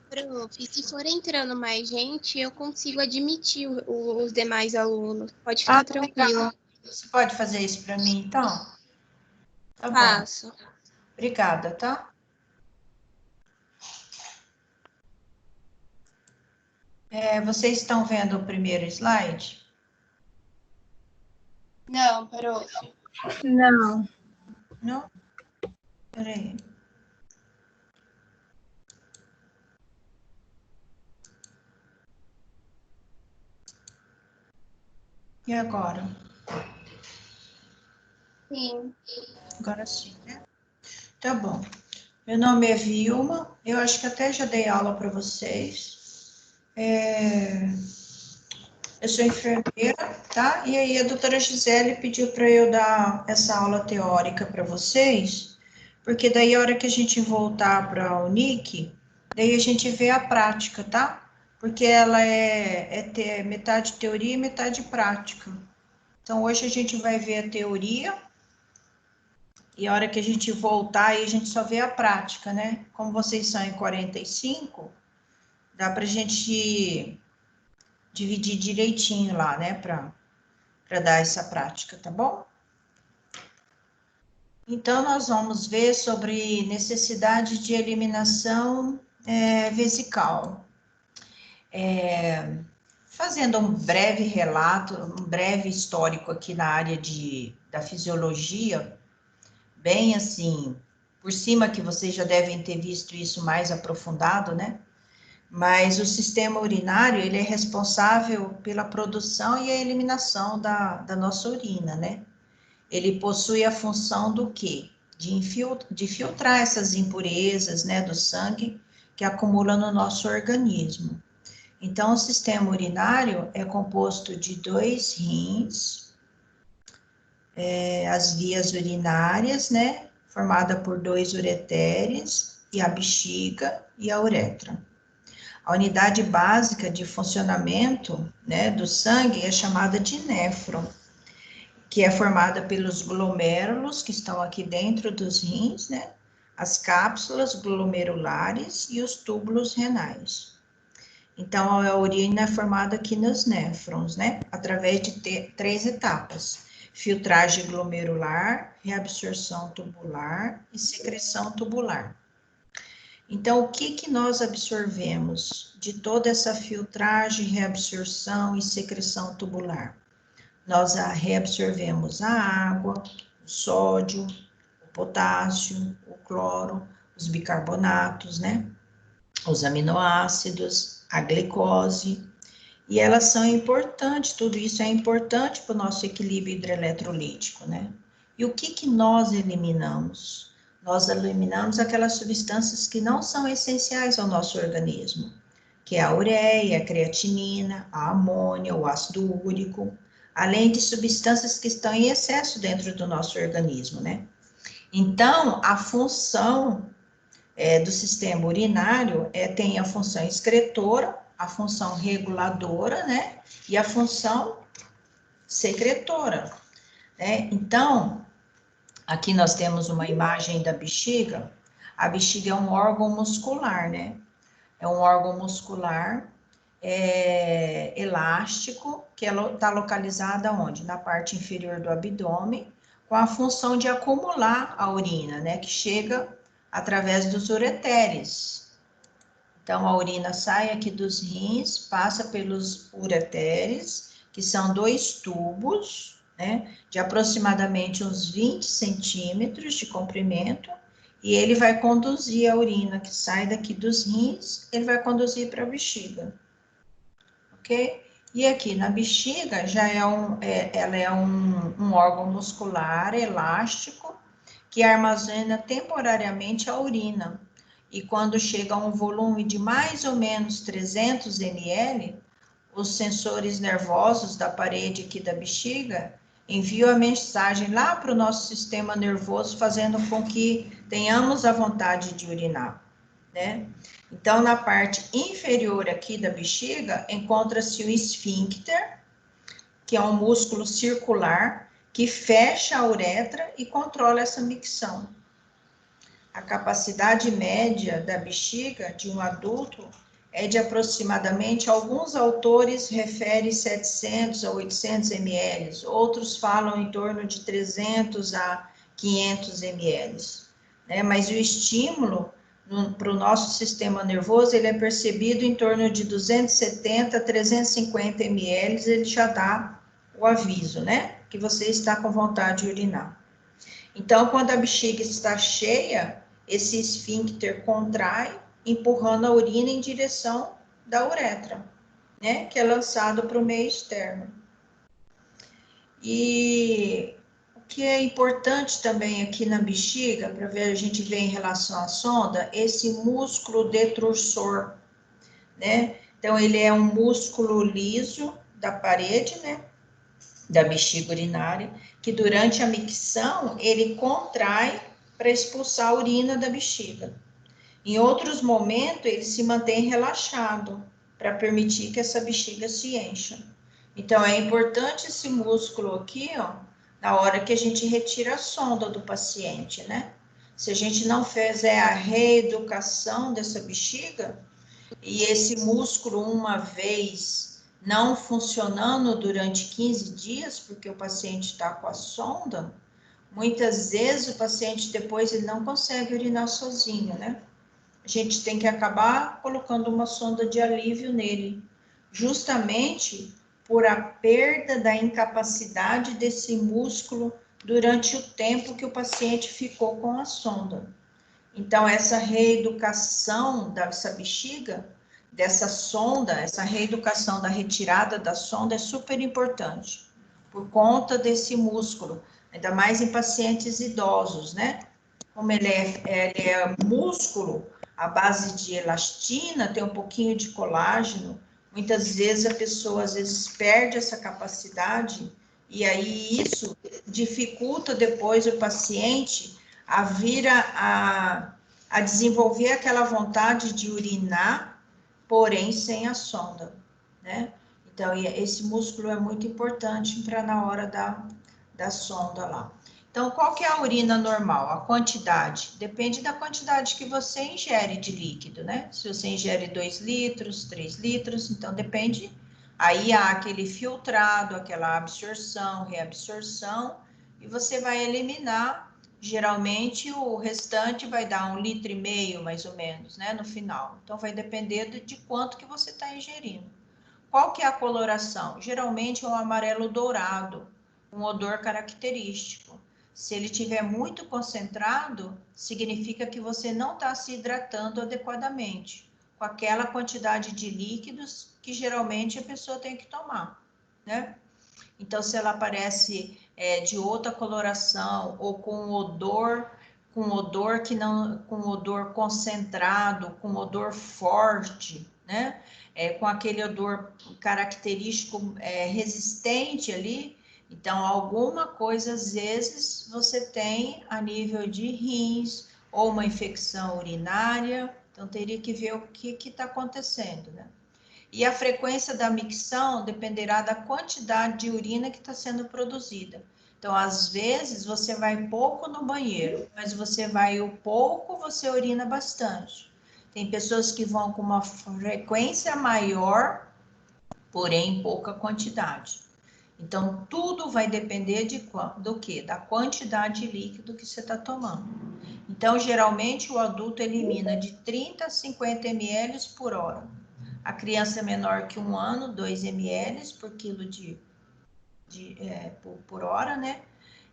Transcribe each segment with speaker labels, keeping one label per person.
Speaker 1: Prof, se for entrando mais gente, eu consigo admitir os demais alunos. Pode ficar tranquilo.
Speaker 2: Legal. Você pode fazer isso para mim, então? Tá bom.
Speaker 1: Faço.
Speaker 2: Obrigada, tá? Vocês estão vendo o primeiro slide?
Speaker 1: Não, prof.
Speaker 3: Não.
Speaker 2: Não? Peraí. E agora?
Speaker 1: Sim.
Speaker 2: Agora sim, né? Tá bom. Meu nome é Vilma. Eu acho que até já dei aula para vocês. Eu sou enfermeira, tá? E aí a doutora Gisele pediu para eu dar essa aula teórica para vocês, porque daí a hora que a gente voltar para a Unic, daí a gente vê a prática, tá? Porque ela é metade teoria e metade prática. Então hoje a gente vai ver a teoria e a hora que a gente voltar aí a gente só vê a prática, né? Como vocês são em 45, dá para a gente dividir direitinho lá, né? Para dar essa prática, tá bom? Então, nós vamos ver sobre necessidade de eliminação vesical. Fazendo um breve relato, um breve histórico aqui na área da fisiologia, bem assim, por cima que vocês já devem ter visto isso mais aprofundado, né? Mas o sistema urinário, ele é responsável pela produção e a eliminação da nossa urina, né? Ele possui a função do quê? De filtrar essas impurezas, né, do sangue que acumulam no nosso organismo. Então, o sistema urinário é composto de 2 rins, as vias urinárias, né, formada por 2 ureteres, e a bexiga e a uretra. A unidade básica de funcionamento, né, do sangue é chamada de néfron, que é formada pelos glomérulos que estão aqui dentro dos rins, né, as cápsulas glomerulares e os túbulos renais. Então, a urina é formada aqui nos néfrons, né, através de 3 etapas: filtragem glomerular, reabsorção tubular e secreção tubular. Então, o que nós absorvemos de toda essa filtragem, reabsorção e secreção tubular? Nós reabsorvemos a água, o sódio, o potássio, o cloro, os bicarbonatos, né? Os aminoácidos, a glicose, e elas são importantes, tudo isso é importante para o nosso equilíbrio hidroeletrolítico, né? E o que nós eliminamos? Nós eliminamos aquelas substâncias que não são essenciais ao nosso organismo, que é a ureia, a creatinina, a amônia, o ácido úrico, além de substâncias que estão em excesso dentro do nosso organismo, né? Então, a função do sistema urinário tem a função excretora, a função reguladora, né? E a função secretora, né? Então, aqui nós temos uma imagem da bexiga. A bexiga é um órgão muscular, né? É um órgão muscular elástico, que está localizada onde? Na parte inferior do abdômen, com a função de acumular a urina, né? Que chega através dos ureteres. Então, a urina sai aqui dos rins, passa pelos ureteres, que são 2 tubos, né? De aproximadamente uns 20 centímetros de comprimento, e ele vai conduzir a urina que sai daqui dos rins, ele vai conduzir para a bexiga. Ok? E aqui na bexiga já ela é um órgão muscular elástico que armazena temporariamente a urina. E quando chega a um volume de mais ou menos 300 ml, os sensores nervosos da parede aqui da bexiga enviam a mensagem lá para o nosso sistema nervoso, fazendo com que tenhamos a vontade de urinar, né? Então, na parte inferior aqui da bexiga, encontra-se o esfíncter, que é um músculo circular que fecha a uretra e controla essa micção. a capacidade média da bexiga de um adulto é de aproximadamente, alguns autores referem 700 a 800 ml, outros falam em torno de 300 a 500 ml, né? Mas o estímulo para o nosso sistema nervoso, ele é percebido em torno de 270 a 350 ml, ele já dá o aviso, né? Que você está com vontade de urinar. Então, quando a bexiga está cheia, esse esfíncter contrai, empurrando a urina em direção da uretra, né? Que é lançado para o meio externo. E o que é importante também aqui na bexiga, para ver, a gente vê em relação à sonda, esse músculo detrusor, né? Então, ele é um músculo liso da parede, né? Da bexiga urinária, que durante a micção ele contrai para expulsar a urina da bexiga. Em outros momentos, ele se mantém relaxado para permitir que essa bexiga se encha. Então, é importante esse músculo aqui, ó, na hora que a gente retira a sonda do paciente, né? Se a gente não fizer a reeducação dessa bexiga, e esse músculo, uma vez não funcionando durante 15 dias, porque o paciente está com a sonda, muitas vezes o paciente depois ele não consegue urinar sozinho, né? A gente tem que acabar colocando uma sonda de alívio nele, justamente por a perda da incapacidade desse músculo durante o tempo que o paciente ficou com a sonda. Então, essa reeducação dessa bexiga, dessa sonda, essa reeducação da retirada da sonda é super importante, por conta desse músculo, ainda mais em pacientes idosos, né? Como ele é músculo, à base de elastina, tem um pouquinho de colágeno, muitas vezes a pessoa, às vezes, perde essa capacidade, e aí isso dificulta depois o paciente a vir a desenvolver aquela vontade de urinar, porém sem a sonda, né? Então, esse músculo é muito importante para na hora da sonda lá. Então, qual que é a urina normal? A quantidade? Depende da quantidade que você ingere de líquido, né? Se você ingere 2 litros, 3 litros, então depende. Aí há aquele filtrado, aquela absorção, reabsorção, e você vai eliminar. Geralmente, o restante vai dar 1,5 litro, mais ou menos, né? No final. Então, vai depender de quanto que você está ingerindo. Qual que é a coloração? Geralmente é um amarelo dourado, um odor característico. Se ele estiver muito concentrado, significa que você não está se hidratando adequadamente, com aquela quantidade de líquidos que geralmente a pessoa tem que tomar, né? Então, se ela aparece de outra coloração ou com odor que não, com odor concentrado, com odor forte, né? Com aquele odor característico resistente ali, então alguma coisa às vezes você tem a nível de rins ou uma infecção urinária, então teria que ver o que está acontecendo, né? E a frequência da micção dependerá da quantidade de urina que está sendo produzida. Então, às vezes, você vai pouco no banheiro, mas você vai o pouco, você urina bastante. Tem pessoas que vão com uma frequência maior, porém em pouca quantidade. Então, tudo vai depender do quê? Da quantidade de líquido que você está tomando. Então, geralmente, o adulto elimina de 30 a 50 ml por hora. A criança menor que 1 ano, 2 ml por quilo por hora, né?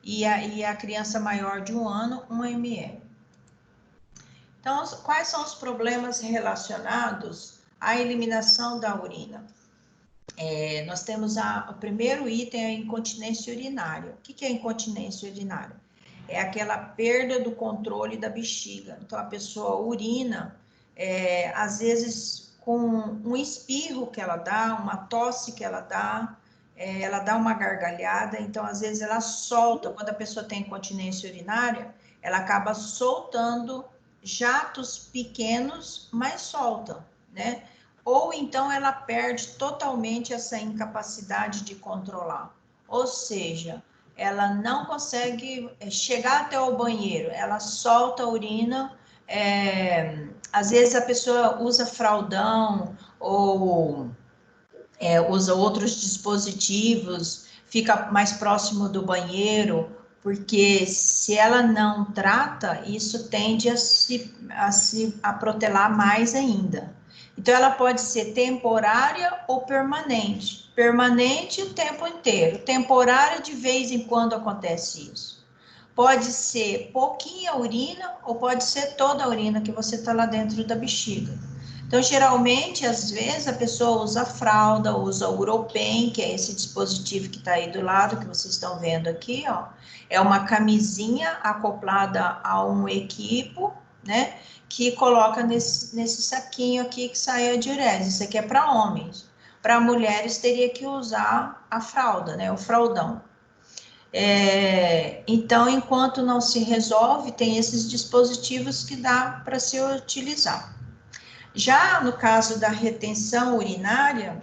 Speaker 2: E a criança maior de 1 ano, 1 ml. Então, quais são os problemas relacionados à eliminação da urina? Nós temos o primeiro item, a incontinência urinária. O que é incontinência urinária? É aquela perda do controle da bexiga. Então, a pessoa urina, às vezes, com um espirro que ela dá, uma tosse que ela dá uma gargalhada, então, às vezes, ela solta. Quando a pessoa tem incontinência urinária, ela acaba soltando jatos pequenos, mas solta, né? Ou então ela perde totalmente essa incapacidade de controlar. Ou seja, ela não consegue chegar até o banheiro, ela solta a urina, às vezes a pessoa usa fraldão ou usa outros dispositivos, fica mais próximo do banheiro, porque se ela não trata, isso tende a protelar mais ainda. Então, ela pode ser temporária ou permanente. Permanente o tempo inteiro, temporária de vez em quando acontece isso. Pode ser pouquinha urina ou pode ser toda a urina que você está lá dentro da bexiga. Então, geralmente, às vezes, a pessoa usa fralda, usa o Uropen, que é esse dispositivo que está aí do lado, que vocês estão vendo aqui, ó. É uma camisinha acoplada a um equipo, né? Que coloca nesse saquinho aqui que sai a diurese. Isso aqui é para homens. Para mulheres, teria que usar a fralda, né? O fraldão. Então, enquanto não se resolve, tem esses dispositivos que dá para se utilizar. Já no caso da retenção urinária,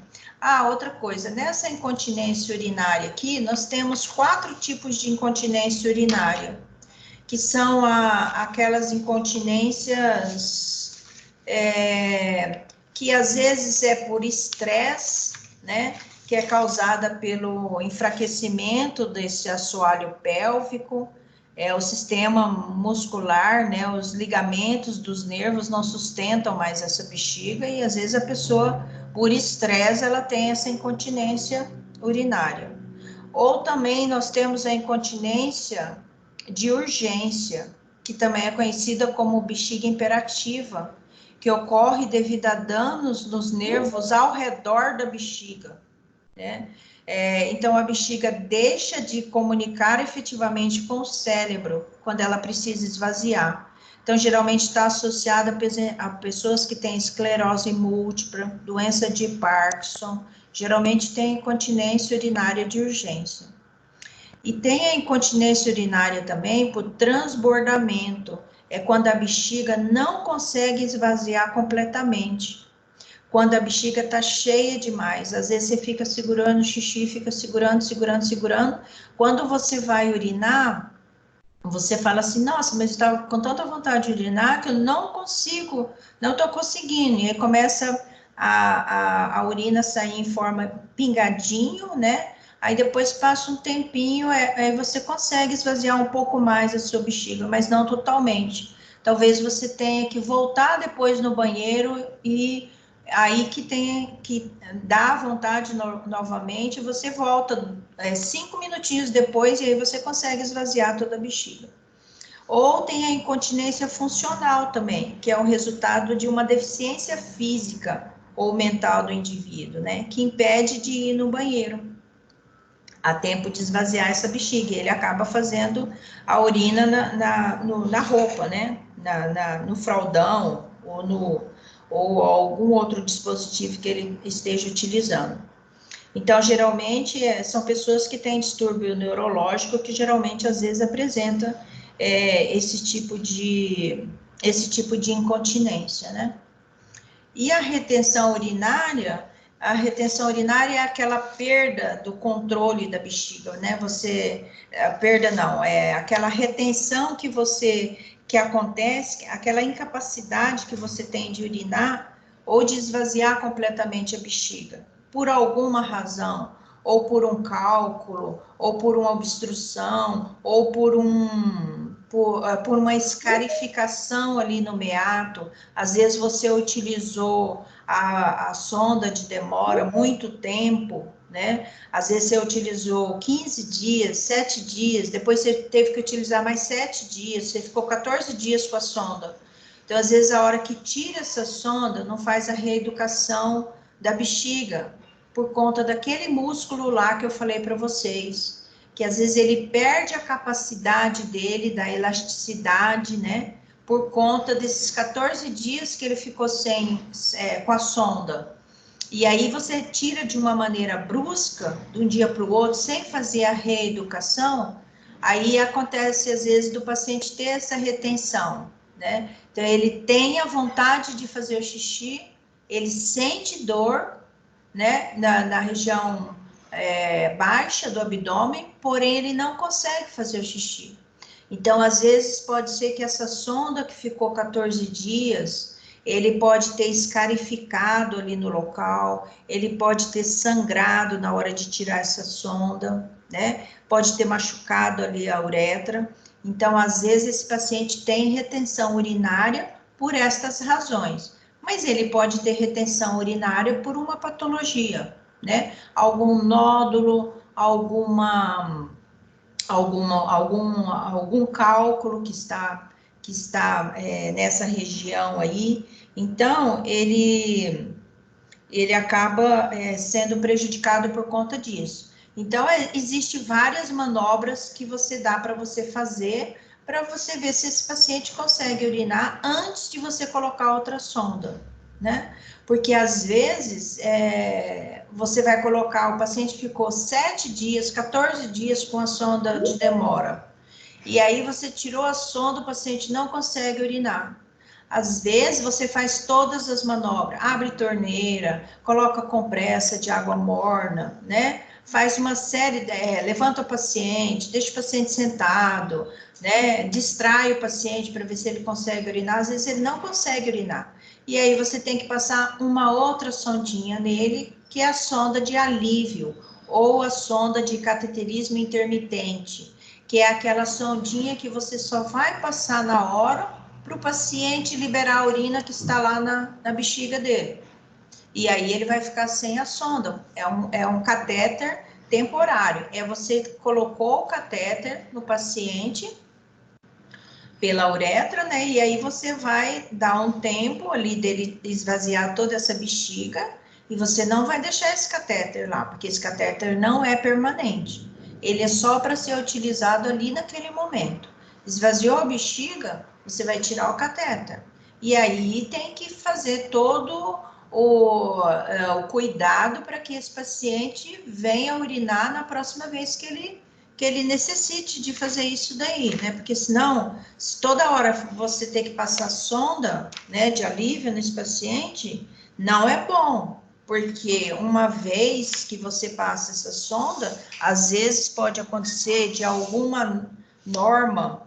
Speaker 2: outra coisa, nessa incontinência urinária aqui, nós temos 4 tipos de incontinência urinária, que são aquelas incontinências que às vezes é por estresse, né? Que é causada pelo enfraquecimento desse assoalho pélvico, o sistema muscular, né, os ligamentos dos nervos não sustentam mais essa bexiga e às vezes a pessoa, por estresse, ela tem essa incontinência urinária. Ou também nós temos a incontinência de urgência, que também é conhecida como bexiga imperativa, que ocorre devido a danos nos nervos ao redor da bexiga, né? Então, a bexiga deixa de comunicar efetivamente com o cérebro quando ela precisa esvaziar. Então, geralmente está associada a pessoas que têm esclerose múltipla, doença de Parkinson, geralmente tem incontinência urinária de urgência. E tem a incontinência urinária também por transbordamento, é quando a bexiga não consegue esvaziar completamente. Quando a bexiga está cheia demais, às vezes você fica segurando o xixi, fica segurando. Quando você vai urinar, você fala assim, nossa, mas eu estava com tanta vontade de urinar que eu não consigo, não estou conseguindo. E aí começa a urina sair em forma pingadinho, né? Aí depois passa um tempinho, aí você consegue esvaziar um pouco mais a sua bexiga, mas não totalmente. Talvez você tenha que voltar depois no banheiro e aí que tem que dar vontade novamente, você volta 5 minutinhos depois e aí você consegue esvaziar toda a bexiga. Ou tem a incontinência funcional também, que é o resultado de uma deficiência física ou mental do indivíduo, né, que impede de ir no banheiro a tempo de esvaziar essa bexiga. Ele acaba fazendo a urina na roupa, né, no fraldão ou algum outro dispositivo que ele esteja utilizando. Então, geralmente, são pessoas que têm distúrbio neurológico, que geralmente, às vezes, apresenta esse tipo de incontinência, né? E a retenção urinária é aquela perda do controle da bexiga, né? Perda não, é aquela retenção que acontece, aquela incapacidade que você tem de urinar ou de esvaziar completamente a bexiga, por alguma razão, ou por um cálculo, ou por uma obstrução, ou por uma escarificação ali no meato. Às vezes você utilizou a sonda de demora muito tempo, né? Às vezes você utilizou 15 dias, 7 dias, depois você teve que utilizar mais 7 dias, você ficou 14 dias com a sonda. Então, às vezes, a hora que tira essa sonda, não faz a reeducação da bexiga, por conta daquele músculo lá que eu falei para vocês, que às vezes ele perde a capacidade dele, da elasticidade, né? Por conta desses 14 dias que ele ficou com a sonda. E aí você tira de uma maneira brusca, de um dia para o outro, sem fazer a reeducação, aí acontece às vezes do paciente ter essa retenção, né? Então ele tem a vontade de fazer o xixi, ele sente dor, né, na região baixa do abdômen, porém ele não consegue fazer o xixi. Então, às vezes, pode ser que essa sonda que ficou 14 dias, ele pode ter escarificado ali no local, ele pode ter sangrado na hora de tirar essa sonda, né? Pode ter machucado ali a uretra. Então, às vezes, esse paciente tem retenção urinária por estas razões, mas ele pode ter retenção urinária por uma patologia, né? Algum nódulo, algum cálculo que está nessa região aí. Então, ele acaba sendo prejudicado por conta disso. Então, existe várias manobras que você dá para você fazer, para você ver se esse paciente consegue urinar antes de você colocar outra sonda, né? Porque, às vezes, você vai colocar, o paciente ficou 7 dias, 14 dias com a sonda de demora, e aí você tirou a sonda, o paciente não consegue urinar. Às vezes você faz todas as manobras, abre torneira, coloca compressa de água morna, né? Faz uma série, levanta o paciente, deixa o paciente sentado, né? Distrai o paciente para ver se ele consegue urinar. Às vezes ele não consegue urinar. E aí você tem que passar uma outra sondinha nele, que é a sonda de alívio, ou a sonda de cateterismo intermitente, que é aquela sondinha que você só vai passar na hora para o paciente liberar a urina que está lá na bexiga dele. E aí ele vai ficar sem a sonda. É um catéter temporário. Você colocou o catéter no paciente pela uretra, né? E aí você vai dar um tempo ali dele esvaziar toda essa bexiga, e você não vai deixar esse catéter lá, porque esse catéter não é permanente. Ele é só para ser utilizado ali naquele momento. Esvaziou a bexiga, você vai tirar o catéter. E aí tem que fazer todo o cuidado para que esse paciente venha urinar na próxima vez que ele necessite de fazer isso daí, né? Porque senão, se toda hora você ter que passar sonda, né, de alívio nesse paciente, não é bom, porque uma vez que você passa essa sonda, às vezes pode acontecer de alguma norma,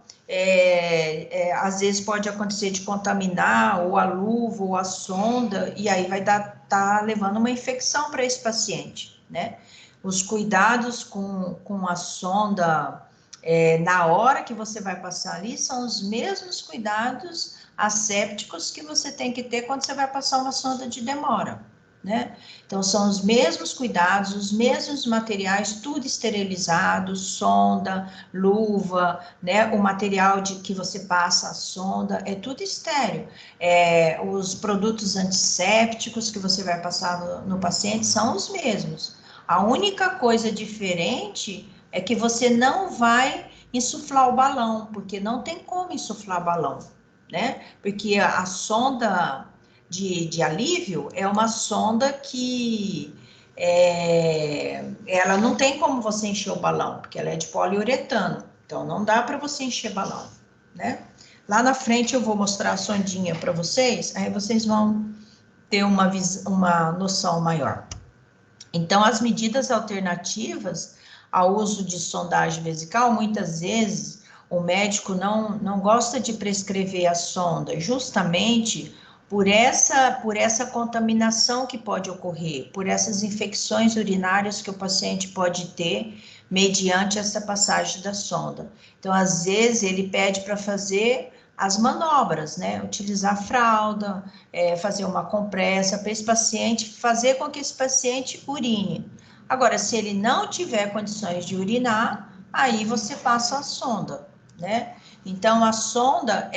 Speaker 2: às vezes pode acontecer de contaminar ou a luva ou a sonda, e aí vai tá levando uma infecção para esse paciente, né? Os cuidados com a sonda na hora que você vai passar ali são os mesmos cuidados assépticos que você tem que ter quando você vai passar uma sonda de demora, né? Então, são os mesmos cuidados, os mesmos materiais, tudo esterilizado, sonda, luva, né? O material que você passa a sonda, é tudo estéril. Os produtos antissépticos que você vai passar no paciente são os mesmos. A única coisa diferente é que você não vai insuflar o balão, porque não tem como insuflar balão, né? Porque a sonda de alívio é uma sonda que ela não tem como você encher o balão, porque ela é de poliuretano, então não dá para você encher balão, né? Lá na frente eu vou mostrar a sondinha para vocês, aí vocês vão ter uma noção maior. Então, as medidas alternativas ao uso de sondagem vesical, muitas vezes o médico não gosta de prescrever a sonda, justamente por essa contaminação que pode ocorrer, por essas infecções urinárias que o paciente pode ter mediante essa passagem da sonda. Então, às vezes, ele pede para fazer as manobras, né? Utilizar fralda, fazer uma compressa para esse paciente, fazer com que esse paciente urine. Agora, se ele não tiver condições de urinar, aí você passa a sonda, né? Então, a sonda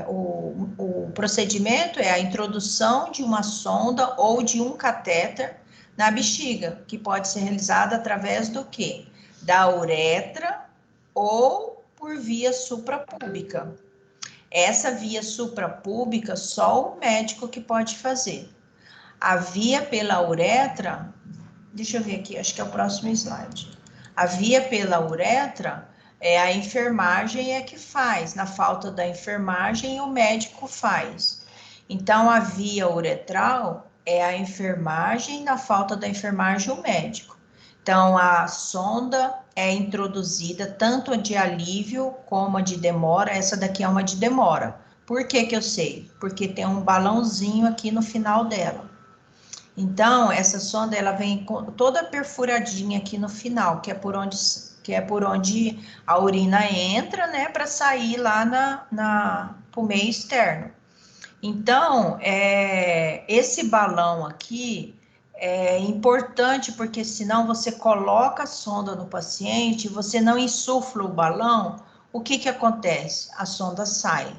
Speaker 2: o procedimento é a introdução de uma sonda ou de um catéter na bexiga, que pode ser realizada através do quê? Da uretra ou por via suprapúbica. Essa via suprapúbica, só o médico que pode fazer. A via pela uretra, deixa eu ver aqui, acho que é o próximo slide. A via pela uretra, a enfermagem é que faz. Na falta da enfermagem, o médico faz. Então, a via uretral, é a enfermagem, na falta da enfermagem, o médico. Então, a sonda é introduzida, tanto a de alívio como a de demora. Essa daqui é uma de demora. Por que que eu sei? Porque tem um balãozinho aqui no final dela. Então, essa sonda, ela vem toda perfuradinha aqui no final, que é por onde a urina entra, né, para sair lá pro meio externo. Então, esse balão aqui é importante, porque senão você coloca a sonda no paciente, você não insufla o balão, o que que acontece? A sonda sai.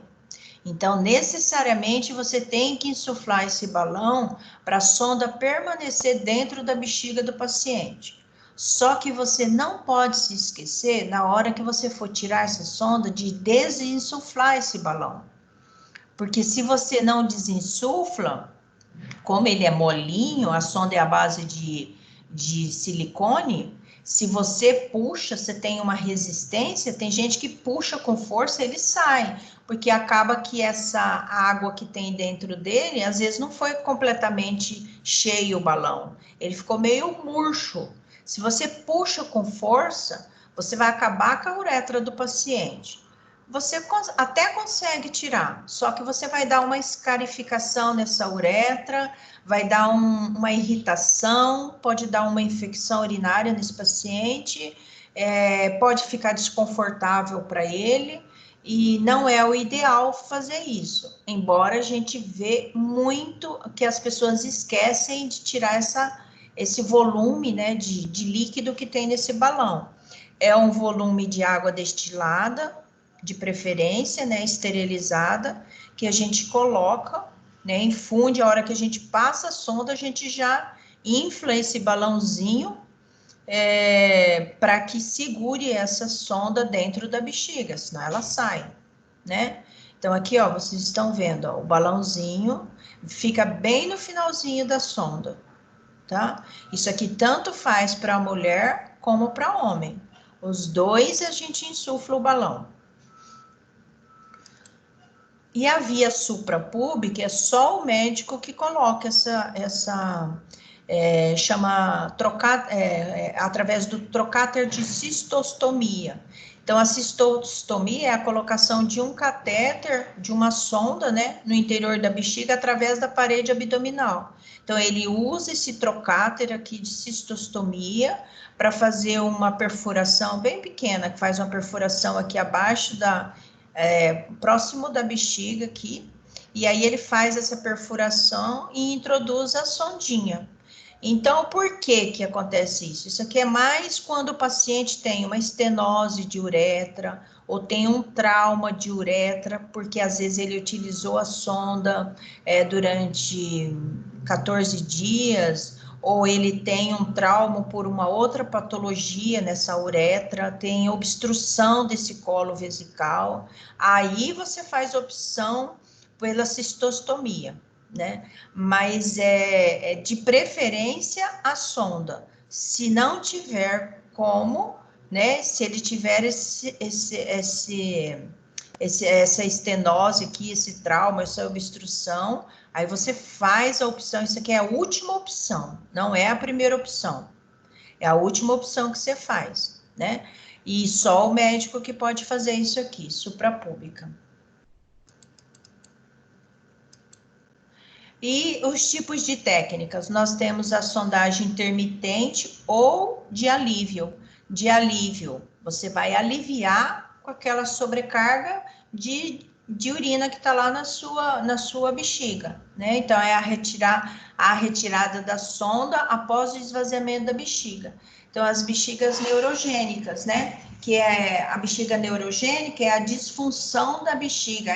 Speaker 2: Então, necessariamente, você tem que insuflar esse balão para a sonda permanecer dentro da bexiga do paciente. Só que você não pode se esquecer, na hora que você for tirar essa sonda, de desinsuflar esse balão. Porque se você não desinsufla, como ele é molinho, a sonda é a base de silicone, se você puxa, você tem uma resistência, tem gente que puxa com força, ele sai, porque acaba que essa água que tem dentro dele, às vezes não foi completamente cheio o balão, ele ficou meio murcho. Se você puxa com força, você vai acabar com a uretra do paciente. Você até consegue tirar, só que você vai dar uma escarificação nessa uretra, vai dar uma irritação, pode dar uma infecção urinária nesse paciente, pode ficar desconfortável para ele, e não é o ideal fazer isso, embora a gente vê muito que as pessoas esquecem de tirar esse volume, né, de líquido que tem nesse balão. É um volume de água destilada, de preferência, né, esterilizada, que a gente coloca, né, infunde, a hora que a gente passa a sonda, a gente já infla esse balãozinho para que segure essa sonda dentro da bexiga, senão ela sai, né? Então, aqui, ó, vocês estão vendo, ó, o balãozinho fica bem no finalzinho da sonda, tá? Isso aqui tanto faz para mulher como para homem. Os dois a gente insufla o balão. E a via suprapúbica é só o médico que coloca através do trocáter de cistostomia. Então, a cistostomia é a colocação de um catéter, de uma sonda, né, no interior da bexiga, através da parede abdominal. Então, ele usa esse trocáter aqui de cistostomia para fazer uma perfuração bem pequena, que faz uma perfuração aqui abaixo próximo da bexiga aqui, e aí ele faz essa perfuração e introduz a sondinha. Então, por que que acontece isso? Isso aqui é mais quando o paciente tem uma estenose de uretra, ou tem um trauma de uretra, porque às vezes ele utilizou a sonda durante 14 dias, ou ele tem um trauma por uma outra patologia nessa uretra, tem obstrução desse colo vesical, aí você faz opção pela cistostomia, né? Mas de preferência a sonda. Se não tiver como, né? Se ele tiver essa estenose aqui, esse trauma, essa obstrução, aí você faz a opção, isso aqui é a última opção, não é a primeira opção. É a última opção que você faz, né? E só o médico que pode fazer isso aqui, suprapúbica. E os tipos de técnicas, nós temos a sondagem intermitente ou de alívio. De alívio, você vai aliviar com aquela sobrecarga de urina que está lá na sua bexiga, né? Então, é a retirada da sonda após o esvaziamento da bexiga. Então, as bexigas neurogênicas, né? Que é a bexiga neurogênica, é a disfunção da bexiga,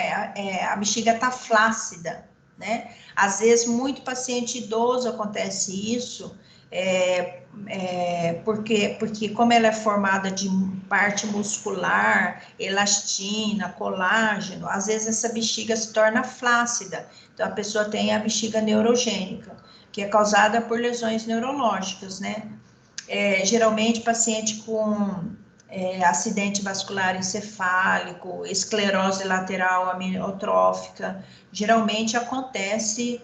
Speaker 2: a bexiga está flácida, né? Às vezes, muito paciente idoso acontece isso, porque como ela é formada de parte muscular, elastina, colágeno, às vezes essa bexiga se torna flácida. Então, a pessoa tem a bexiga neurogênica, que é causada por lesões neurológicas, né? Geralmente, paciente com acidente vascular encefálico, esclerose lateral amiotrófica, geralmente acontece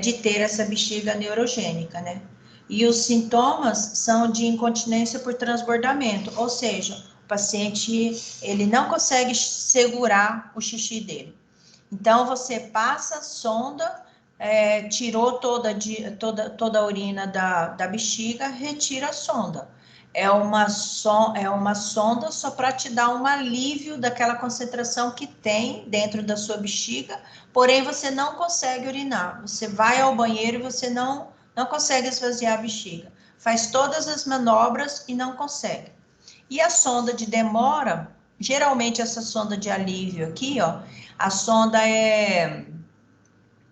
Speaker 2: de ter essa bexiga neurogênica, né? E os sintomas são de incontinência por transbordamento, ou seja, o paciente, ele não consegue segurar o xixi dele. Então, você passa a sonda, tirou toda a urina da bexiga, retira a sonda. É uma sonda só para te dar um alívio daquela concentração que tem dentro da sua bexiga, porém você não consegue urinar. Você vai ao banheiro e você não consegue esvaziar a bexiga. Faz todas as manobras e não consegue. E a sonda de demora, geralmente essa sonda de alívio aqui, ó, a sonda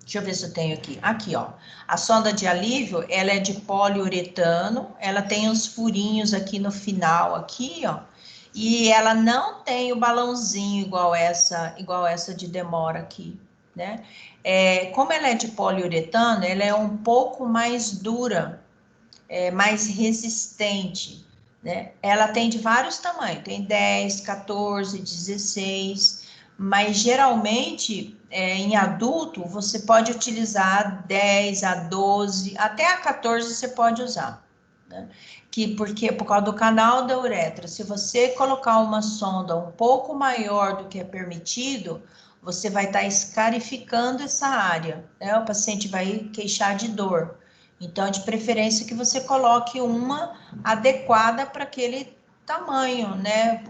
Speaker 2: deixa eu ver se eu tenho aqui. Aqui, ó. A sonda de alívio, ela é de poliuretano, ela tem uns furinhos aqui no final, aqui, ó. E ela não tem o balãozinho igual essa de demora aqui, né? Como ela é de poliuretano, ela é um pouco mais dura, mais resistente, né? Ela tem de vários tamanhos, tem 10, 14, 16, mas geralmente em adulto você pode utilizar 10 a 12, até a 14 você pode usar, né? Porque por causa do canal da uretra, se você colocar uma sonda um pouco maior do que é permitido, você vai estar escarificando essa área, né? O paciente vai queixar de dor. Então, de preferência que você coloque uma adequada para aquele tamanho, né?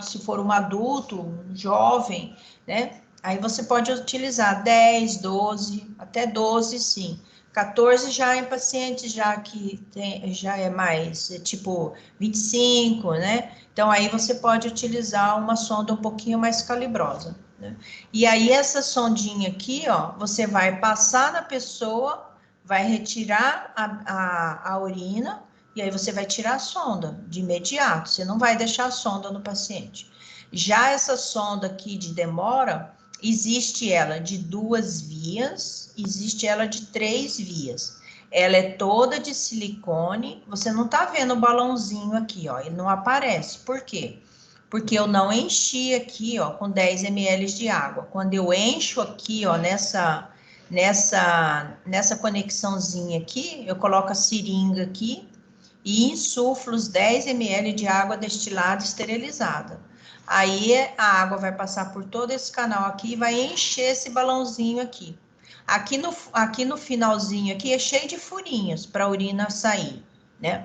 Speaker 2: Se for um adulto, um jovem, né? Aí você pode utilizar 10, 12, até 12, sim. 14 já em pacientes já que já é mais, tipo 25, né? Então, aí você pode utilizar uma sonda um pouquinho mais calibrosa, né? E aí, essa sondinha aqui, ó, você vai passar na pessoa, vai retirar a urina, e aí você vai tirar a sonda de imediato, você não vai deixar a sonda no paciente. Já essa sonda aqui de demora, existe ela de 2 vias, existe ela de 3 vias. Ela é toda de silicone, você não tá vendo o balãozinho aqui, ó, ele não aparece. Por quê? Porque eu não enchi aqui, ó, com 10 ml de água. Quando eu encho aqui, ó, nessa conexãozinha aqui, eu coloco a seringa aqui e insuflo os 10 ml de água destilada esterilizada. Aí a água vai passar por todo esse canal aqui e vai encher esse balãozinho aqui. Aqui no finalzinho aqui é cheio de furinhos para a urina sair, né?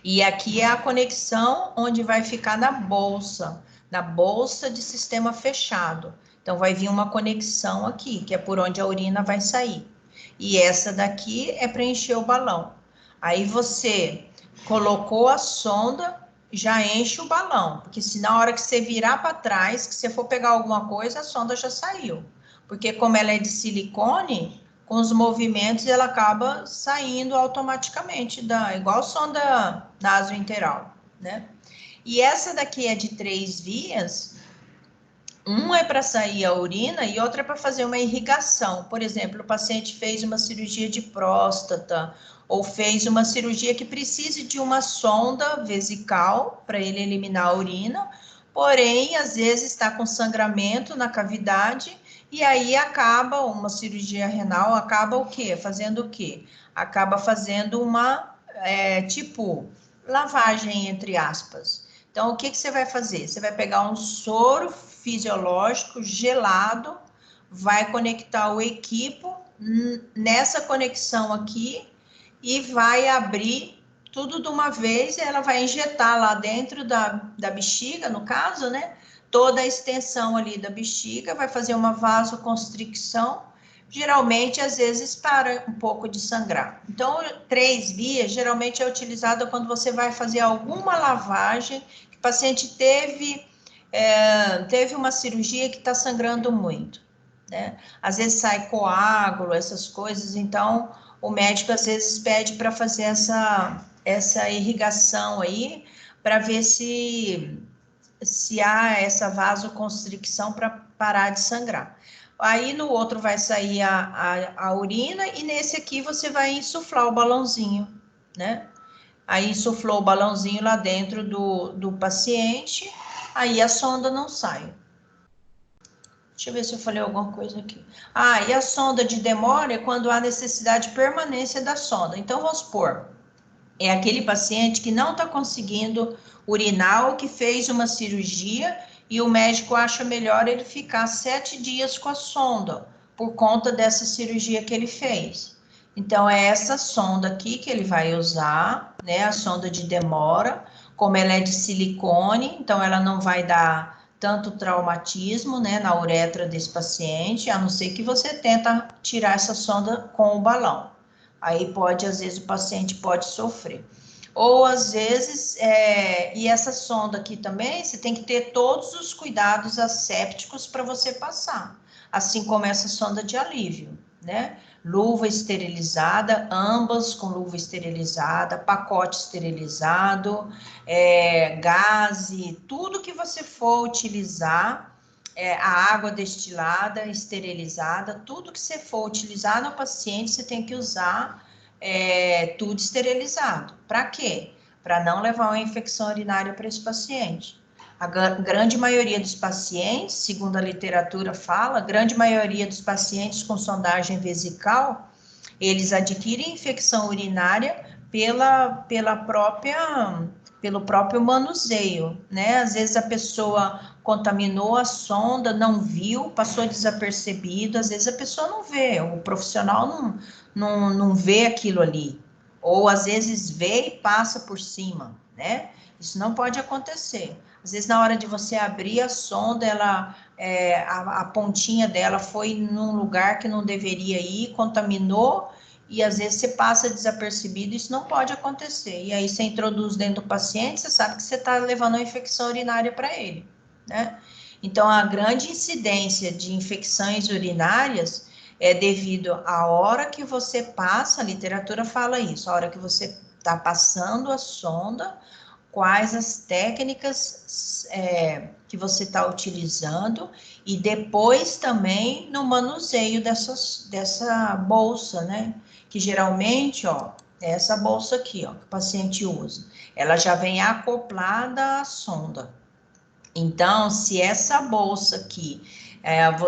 Speaker 2: E aqui é a conexão onde vai ficar na bolsa de sistema fechado. Então, vai vir uma conexão aqui, que é por onde a urina vai sair. E essa daqui é para encher o balão. Aí você colocou a sonda, já enche o balão, porque se na hora que você virar para trás, que você for pegar alguma coisa, a sonda já saiu. Porque como ela é de silicone, com os movimentos ela acaba saindo automaticamente, igual sonda nasointeral, né? E essa daqui é de 3 vias, uma é para sair a urina e outra é para fazer uma irrigação. Por exemplo, o paciente fez uma cirurgia de próstata ou fez uma cirurgia que precise de uma sonda vesical para ele eliminar a urina, porém, às vezes está com sangramento na cavidade e aí acaba uma cirurgia renal, acaba o quê? Fazendo o quê? Acaba fazendo uma, tipo, lavagem, entre aspas. Então, o que você vai fazer? Você vai pegar um soro fisiológico gelado, vai conectar o equipo nessa conexão aqui e vai abrir tudo de uma vez, e ela vai injetar lá dentro da bexiga, no caso, né? Toda a extensão ali da bexiga, vai fazer uma vasoconstricção, geralmente, às vezes, para um pouco de sangrar. Então, 3 vias, geralmente é utilizada quando você vai fazer alguma lavagem, que o paciente teve uma cirurgia que está sangrando muito, né? Às vezes sai coágulo, essas coisas, então o médico às vezes pede para fazer essa irrigação aí, para ver se há essa vasoconstricção para parar de sangrar. Aí no outro vai sair a urina e nesse aqui você vai insuflar o balãozinho, né? Aí insuflou o balãozinho lá dentro do paciente, aí a sonda não sai. Deixa eu ver se eu falei alguma coisa aqui. Ah, e a sonda de demora é quando há necessidade de permanência da sonda. Então, vamos supor, é aquele paciente que não está conseguindo urinar ou que fez uma cirurgia e o médico acha melhor ele ficar 7 dias com a sonda, por conta dessa cirurgia que ele fez. Então, é essa sonda aqui que ele vai usar, né? A sonda de demora, como ela é de silicone, então ela não vai dar tanto traumatismo, né, na uretra desse paciente, a não ser que você tenta tirar essa sonda com o balão. Aí pode, às vezes, o paciente pode sofrer. Ou, às vezes, e essa sonda aqui também, você tem que ter todos os cuidados assépticos para você passar, assim como essa sonda de alívio, né? Luva esterilizada, ambas com luva esterilizada, pacote esterilizado, gaze, tudo que você for utilizar, a água destilada, esterilizada, tudo que você for utilizar no paciente, você tem que usar tudo esterilizado. Para quê? Para não levar uma infecção urinária para esse paciente. A grande maioria dos pacientes, segundo a literatura fala, a grande maioria dos pacientes com sondagem vesical, eles adquirem infecção urinária pelo próprio manuseio, né? Às vezes a pessoa contaminou a sonda, não viu, passou desapercebido, às vezes a pessoa não vê, o profissional não vê aquilo ali, ou às vezes vê e passa por cima, né? Isso não pode acontecer. Às vezes, na hora de você abrir a sonda, a pontinha dela foi num lugar que não deveria ir, contaminou, e às vezes você passa desapercebido, isso não pode acontecer. E aí você introduz dentro do paciente, você sabe que você está levando uma infecção urinária para ele, né? Então, a grande incidência de infecções urinárias é devido à hora que você passa, a literatura fala isso, a hora que você está passando a sonda, quais as técnicas que você está utilizando e depois também no manuseio dessa bolsa, né? Que geralmente, ó, é essa bolsa aqui, ó, que o paciente usa. Ela já vem acoplada à sonda. Então, se essa bolsa aqui,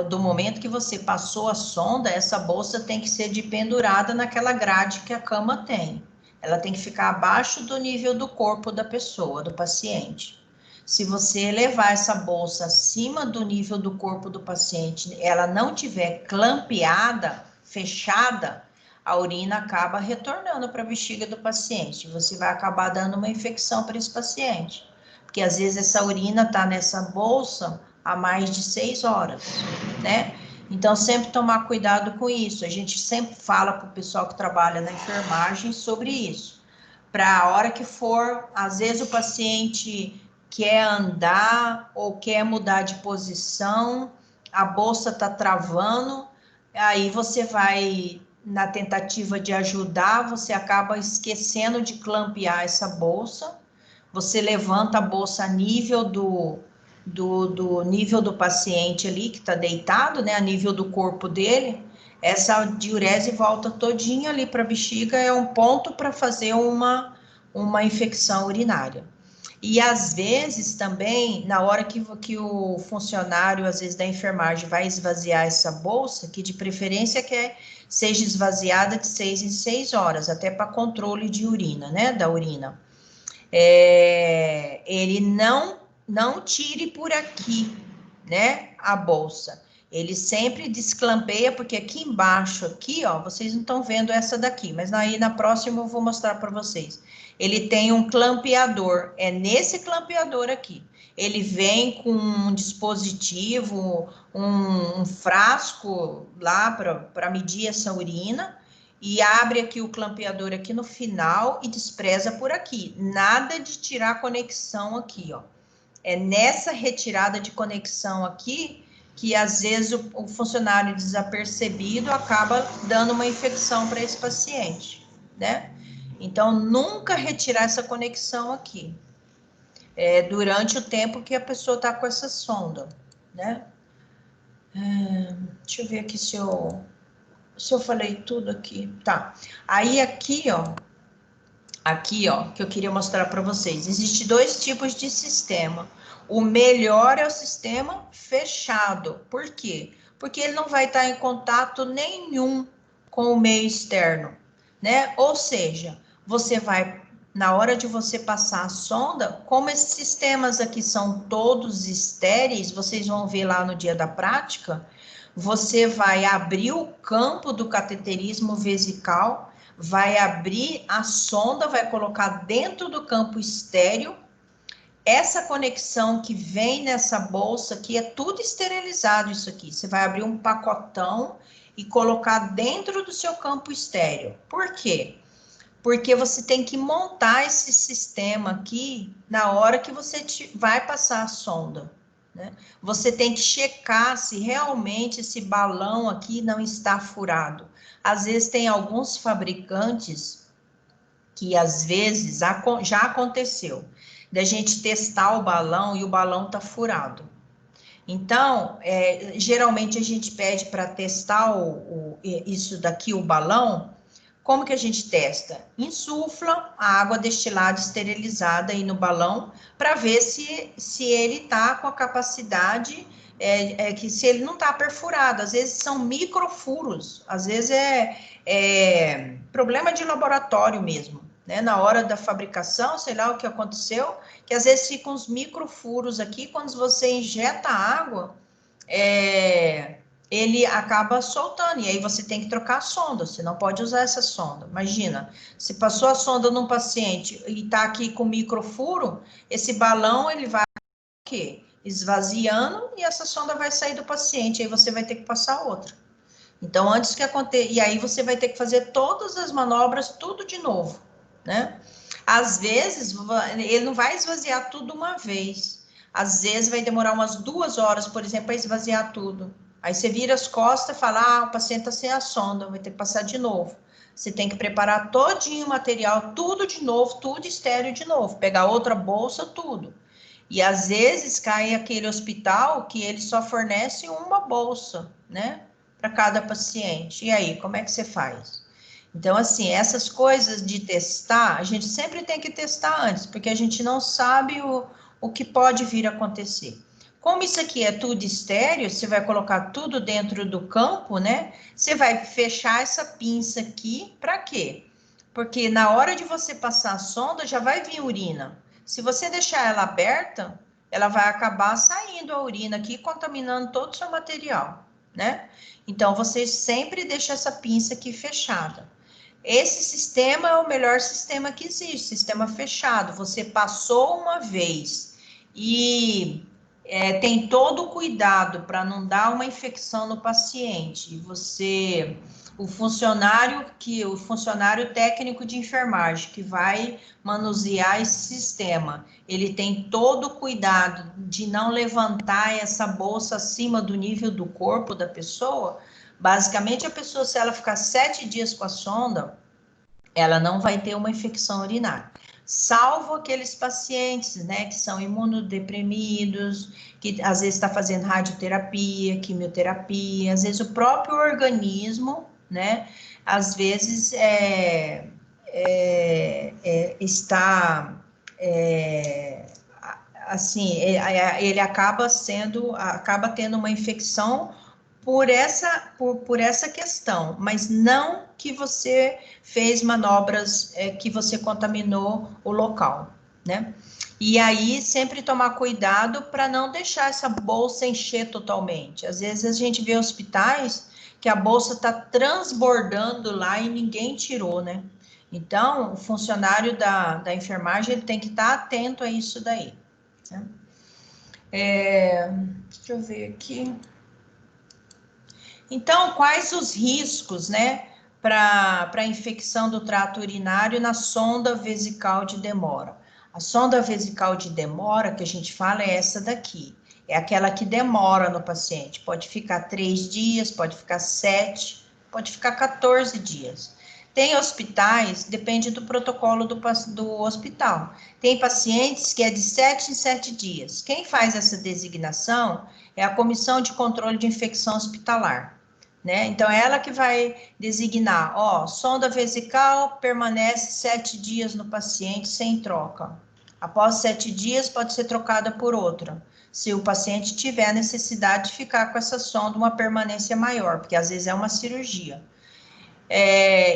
Speaker 2: do momento que você passou a sonda, essa bolsa tem que ser de pendurada naquela grade que a cama tem. Ela tem que ficar abaixo do nível do corpo da pessoa, do paciente. Se você levar essa bolsa acima do nível do corpo do paciente, ela não tiver clampeada, fechada, a urina acaba retornando para a bexiga do paciente. Você vai acabar dando uma infecção para esse paciente. Porque às vezes essa urina está nessa bolsa há mais de 6 horas, né? Então, sempre tomar cuidado com isso. A gente sempre fala para o pessoal que trabalha na enfermagem sobre isso. Para a hora que for, às vezes o paciente quer andar ou quer mudar de posição, a bolsa está travando, aí você vai, na tentativa de ajudar, você acaba esquecendo de clampear essa bolsa, você levanta a bolsa a nível do nível do paciente ali, que está deitado, né, a nível do corpo dele, essa diurese volta todinha ali para a bexiga, é um ponto para fazer uma infecção urinária. E às vezes também, na hora que o funcionário, às vezes da enfermagem, vai esvaziar essa bolsa, que de preferência seja esvaziada de 6 em 6 horas, até para controle de urina, né, da urina. Ele não tire por aqui, né, a bolsa. Ele sempre desclampeia, porque aqui embaixo, aqui, ó, vocês não estão vendo essa daqui, mas aí na próxima eu vou mostrar para vocês. Ele tem um clampeador, é nesse clampeador aqui. Ele vem com um dispositivo, um frasco lá para medir essa urina, e abre aqui o clampeador aqui no final e despreza por aqui. Nada de tirar a conexão aqui, ó. É nessa retirada de conexão aqui que às vezes o funcionário desapercebido acaba dando uma infecção para esse paciente, né? Então, nunca retirar essa conexão aqui, durante o tempo que a pessoa está com essa sonda, né? Deixa eu ver aqui se eu falei tudo aqui. Tá. Aí aqui, ó, aqui, ó, que eu queria mostrar para vocês. Existem dois tipos de sistema. O melhor é o sistema fechado. Por quê? Porque ele não vai estar em contato nenhum com o meio externo, né? Ou seja, você vai, na hora de você passar a sonda, como esses sistemas aqui são todos estéreis, vocês vão ver lá no dia da prática, você vai abrir o campo do cateterismo vesical, vai abrir a sonda, vai colocar dentro do campo estéreo. Essa conexão que vem nessa bolsa aqui é tudo esterilizado isso aqui. Você vai abrir um pacotão e colocar dentro do seu campo estéreo. Por quê? Porque você tem que montar esse sistema aqui na hora que você vai passar a sonda, né? Você tem que checar se realmente esse balão aqui não está furado. Às vezes tem alguns fabricantes que às vezes já aconteceu da gente testar o balão e o balão tá furado. Então, geralmente a gente pede para testar isso daqui, o balão. Como que a gente testa? Insufla a água destilada esterilizada aí no balão para ver se ele está com a capacidade, que se ele não está perfurado. Às vezes são microfuros, às vezes é problema de laboratório mesmo, né? Na hora da fabricação, sei lá o que aconteceu, que às vezes ficam uns microfuros aqui, quando você injeta água, ele acaba soltando, e aí você tem que trocar a sonda, você não pode usar essa sonda. Imagina, se passou a sonda num paciente e tá aqui com microfuro, esse balão, ele vai o quê? Esvaziando, e essa sonda vai sair do paciente, aí você vai ter que passar outra. Então, antes que aconteça, e aí você vai ter que fazer todas as manobras, tudo de novo, né? Às vezes, ele não vai esvaziar tudo uma vez. Às vezes vai demorar umas 2 horas, por exemplo, para esvaziar tudo. Aí você vira as costas e fala, o paciente está sem a sonda, vai ter que passar de novo. Você tem que preparar todinho o material, tudo de novo, tudo estéreo de novo, pegar outra bolsa, tudo. E às vezes cai aquele hospital que ele só fornece uma bolsa, né, para cada paciente. E aí, como é que você faz? Então, assim, essas coisas de testar, a gente sempre tem que testar antes, porque a gente não sabe o que pode vir a acontecer. Como isso aqui é tudo estéreo, você vai colocar tudo dentro do campo, né? Você vai fechar essa pinça aqui, para quê? Porque na hora de você passar a sonda, já vai vir urina. Se você deixar ela aberta, ela vai acabar saindo a urina aqui, contaminando todo o seu material, né? Então, você sempre deixa essa pinça aqui fechada. Esse sistema é o melhor sistema que existe, sistema fechado. Você passou uma vez e tem todo o cuidado para não dar uma infecção no paciente. O funcionário técnico de enfermagem que vai manusear esse sistema, ele tem todo o cuidado de não levantar essa bolsa acima do nível do corpo da pessoa. Basicamente, a pessoa, se ela ficar 7 dias com a sonda, ela não vai ter uma infecção urinária. Salvo aqueles pacientes, né, que são imunodeprimidos, que às vezes está fazendo radioterapia, quimioterapia, às vezes o próprio organismo, né, às vezes está assim, ele acaba tendo uma infecção por essa questão, mas não que você fez manobras que você contaminou o local, né? E aí, sempre tomar cuidado para não deixar essa bolsa encher totalmente. Às vezes a gente vê hospitais que a bolsa está transbordando lá e ninguém tirou, né? Então, o funcionário da enfermagem ele tem que estar atento a isso daí, né? Deixa eu ver aqui. Então, quais os riscos, né, para a infecção do trato urinário na sonda vesical de demora? A sonda vesical de demora que a gente fala é essa daqui. É aquela que demora no paciente. Pode ficar 3 dias, pode ficar 7, pode ficar 14 dias. Tem hospitais, depende do protocolo do hospital. Tem pacientes que é de 7 em 7 dias. Quem faz essa designação é a Comissão de Controle de Infecção Hospitalar. né? Então, é ela que vai designar, ó, sonda vesical permanece 7 dias no paciente sem troca. Após 7 dias, pode ser trocada por outra, se o paciente tiver necessidade de ficar com essa sonda uma permanência maior, porque às vezes é uma cirurgia.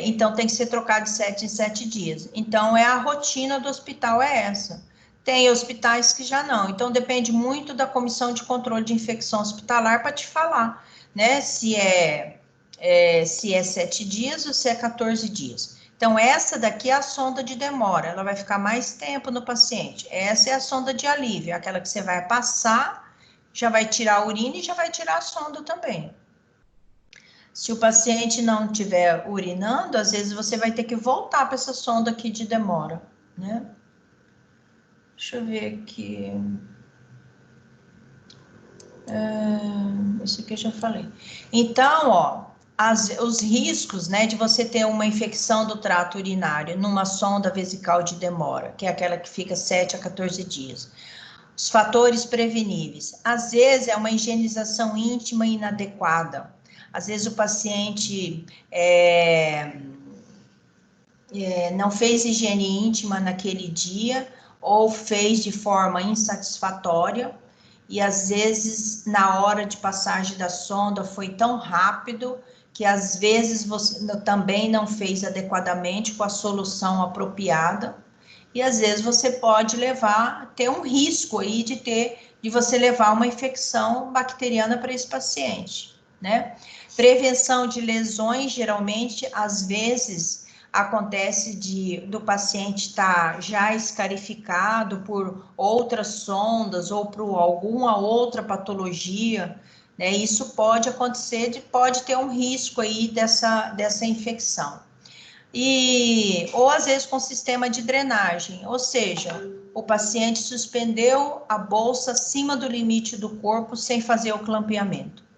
Speaker 2: Então, tem que ser trocado de 7 em 7 dias. Então, a rotina do hospital é essa. Tem hospitais que já não. Então, depende muito da comissão de controle de infecção hospitalar para te falar, né? Se é 7 dias ou se é 14 dias. Então, essa daqui é a sonda de demora. Ela vai ficar mais tempo no paciente. Essa é a sonda de alívio, aquela que você vai passar, já vai tirar a urina e já vai tirar a sonda também. Se o paciente não estiver urinando, às vezes você vai ter que voltar para essa sonda aqui de demora, né? Deixa eu ver aqui. Isso aqui eu já falei. Então, ó, os riscos, né, de você ter uma infecção do trato urinário numa sonda vesical de demora, que é aquela que fica 7 a 14 dias. Os fatores preveníveis. Às vezes é uma higienização íntima inadequada. Às vezes o paciente não fez higiene íntima naquele dia ou fez de forma insatisfatória e às vezes na hora de passagem da sonda foi tão rápido que às vezes você também não fez adequadamente com a solução apropriada e às vezes você pode ter um risco aí de você levar uma infecção bacteriana para esse paciente, né? Prevenção de lesões, geralmente, às vezes, acontece do paciente estar já escarificado por outras sondas ou por alguma outra patologia, né? Isso pode acontecer, pode ter um risco aí dessa infecção. Ou às vezes com sistema de drenagem, ou seja, o paciente suspendeu a bolsa acima do limite do corpo sem fazer o clampeamento.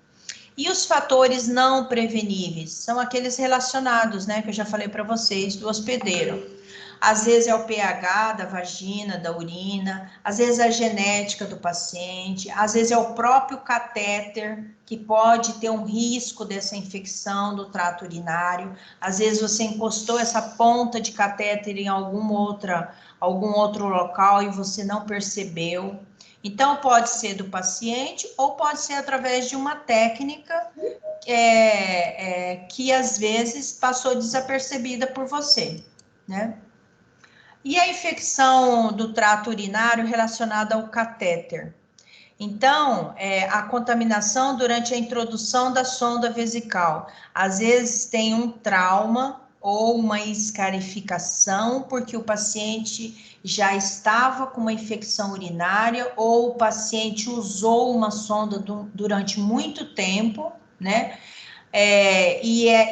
Speaker 2: E os fatores não preveníveis são aqueles relacionados, né, que eu já falei para vocês, do hospedeiro. Às vezes é o pH da vagina, da urina, às vezes é a genética do paciente, às vezes é o próprio catéter, que pode ter um risco dessa infecção do trato urinário. Às vezes você encostou essa ponta de catéter em algum outro local e você não percebeu. Então, pode ser do paciente ou pode ser através de uma técnica que às vezes passou desapercebida por você, né? E a infecção do trato urinário relacionada ao catéter? Então, a contaminação durante a introdução da sonda vesical. Às vezes tem um trauma ou uma escarificação, porque o paciente já estava com uma infecção urinária, ou o paciente usou uma sonda durante muito tempo, né?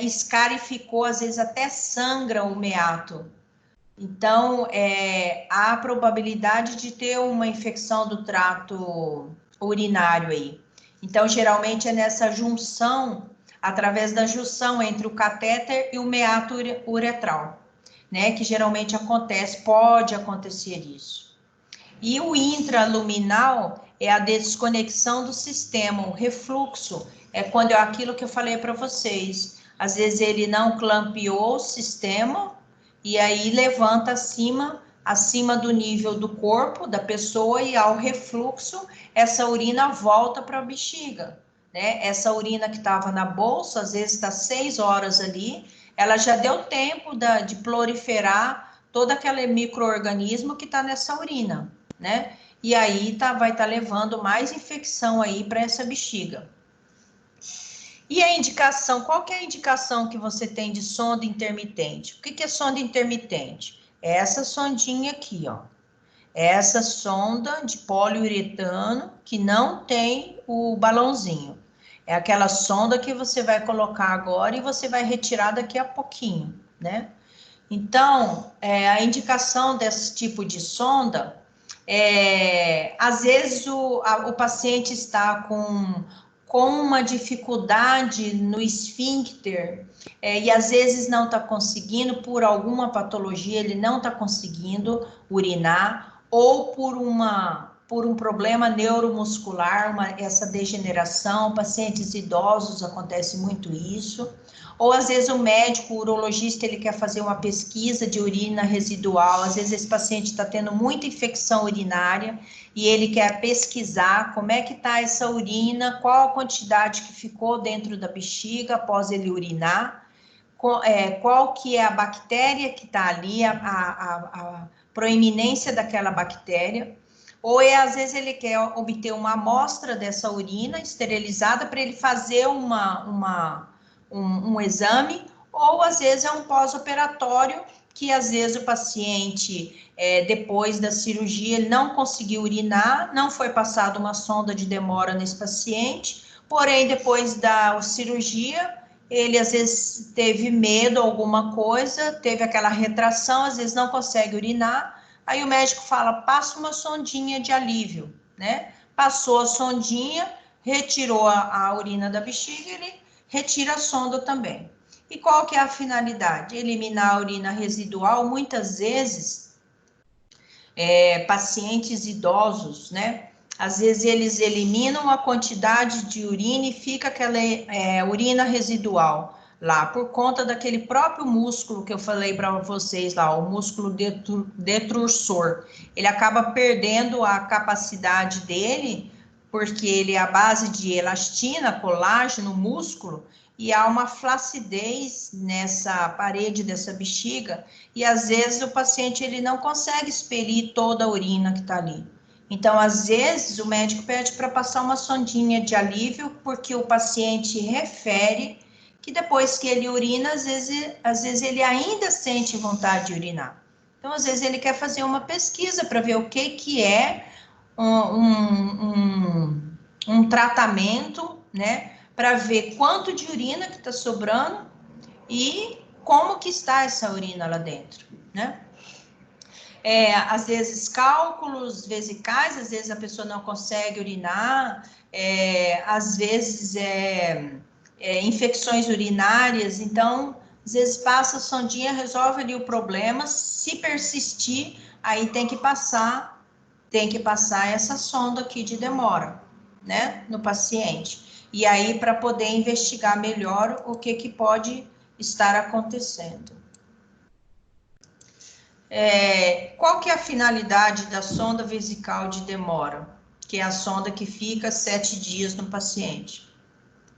Speaker 2: Escarificou, às vezes até sangra o meato. Então, há a probabilidade de ter uma infecção do trato urinário aí. Então, geralmente é nessa junção, através da junção entre o catéter e o meato uretral, né? Que geralmente pode acontecer isso. E o intraluminal é a desconexão do sistema, o refluxo, é quando é aquilo que eu falei para vocês. Às vezes ele não clampeou o sistema, e aí levanta acima do nível do corpo da pessoa e ao refluxo, essa urina volta para a bexiga, né? Essa urina que estava na bolsa, às vezes está 6 horas ali, ela já deu tempo de proliferar todo aquele micro-organismo que está nessa urina, né? E aí vai estar levando mais infecção aí para essa bexiga. E a indicação, qual que é a indicação que você tem de sonda intermitente? O que é sonda intermitente? É essa sondinha aqui, ó. É essa sonda de poliuretano que não tem o balãozinho. É aquela sonda que você vai colocar agora e você vai retirar daqui a pouquinho, né? Então, a indicação desse tipo de sonda às vezes o paciente está com uma dificuldade no esfíncter, e às vezes não está conseguindo, por alguma patologia, ele não está conseguindo urinar, ou por por um problema neuromuscular, essa degeneração, pacientes idosos acontece muito isso, ou às vezes o médico, o urologista, ele quer fazer uma pesquisa de urina residual, às vezes esse paciente está tendo muita infecção urinária, e ele quer pesquisar como é que está essa urina, qual a quantidade que ficou dentro da bexiga após ele urinar, qual que é a bactéria que está ali, a proeminência daquela bactéria, ou às vezes ele quer obter uma amostra dessa urina esterilizada para ele fazer um exame, ou às vezes é um pós-operatório, que às vezes o paciente, depois da cirurgia, ele não conseguiu urinar, não foi passada uma sonda de demora nesse paciente, porém, depois da cirurgia, ele às vezes teve medo, alguma coisa, teve aquela retração, às vezes não consegue urinar, aí o médico fala, passa uma sondinha de alívio, né? Passou a sondinha, retirou a urina da bexiga, ele retira a sonda também. E qual que é a finalidade? Eliminar a urina residual, muitas vezes, pacientes idosos, né? Às vezes eles eliminam a quantidade de urina e fica aquela urina residual lá, por conta daquele próprio músculo que eu falei para vocês lá, o músculo detrusor. Ele acaba perdendo a capacidade dele, porque ele é a base de elastina, colágeno, músculo, e há uma flacidez nessa parede dessa bexiga, e às vezes o paciente ele não consegue expelir toda a urina que está ali. Então, às vezes, o médico pede para passar uma sondinha de alívio, porque o paciente refere que depois que ele urina, às vezes ele ainda sente vontade de urinar. Então, às vezes, ele quer fazer uma pesquisa para ver o que é um tratamento, né, para ver quanto de urina que está sobrando e como que está essa urina lá dentro, né? Às vezes cálculos vesicais, às vezes a pessoa não consegue urinar, às vezes infecções urinárias, então às vezes passa a sondinha, resolve ali o problema, se persistir, aí tem que passar essa sonda aqui de demora, né, no paciente. E aí para poder investigar melhor o que pode estar acontecendo. Qual que é a finalidade da sonda vesical de demora? Que é a sonda que fica 7 dias no paciente.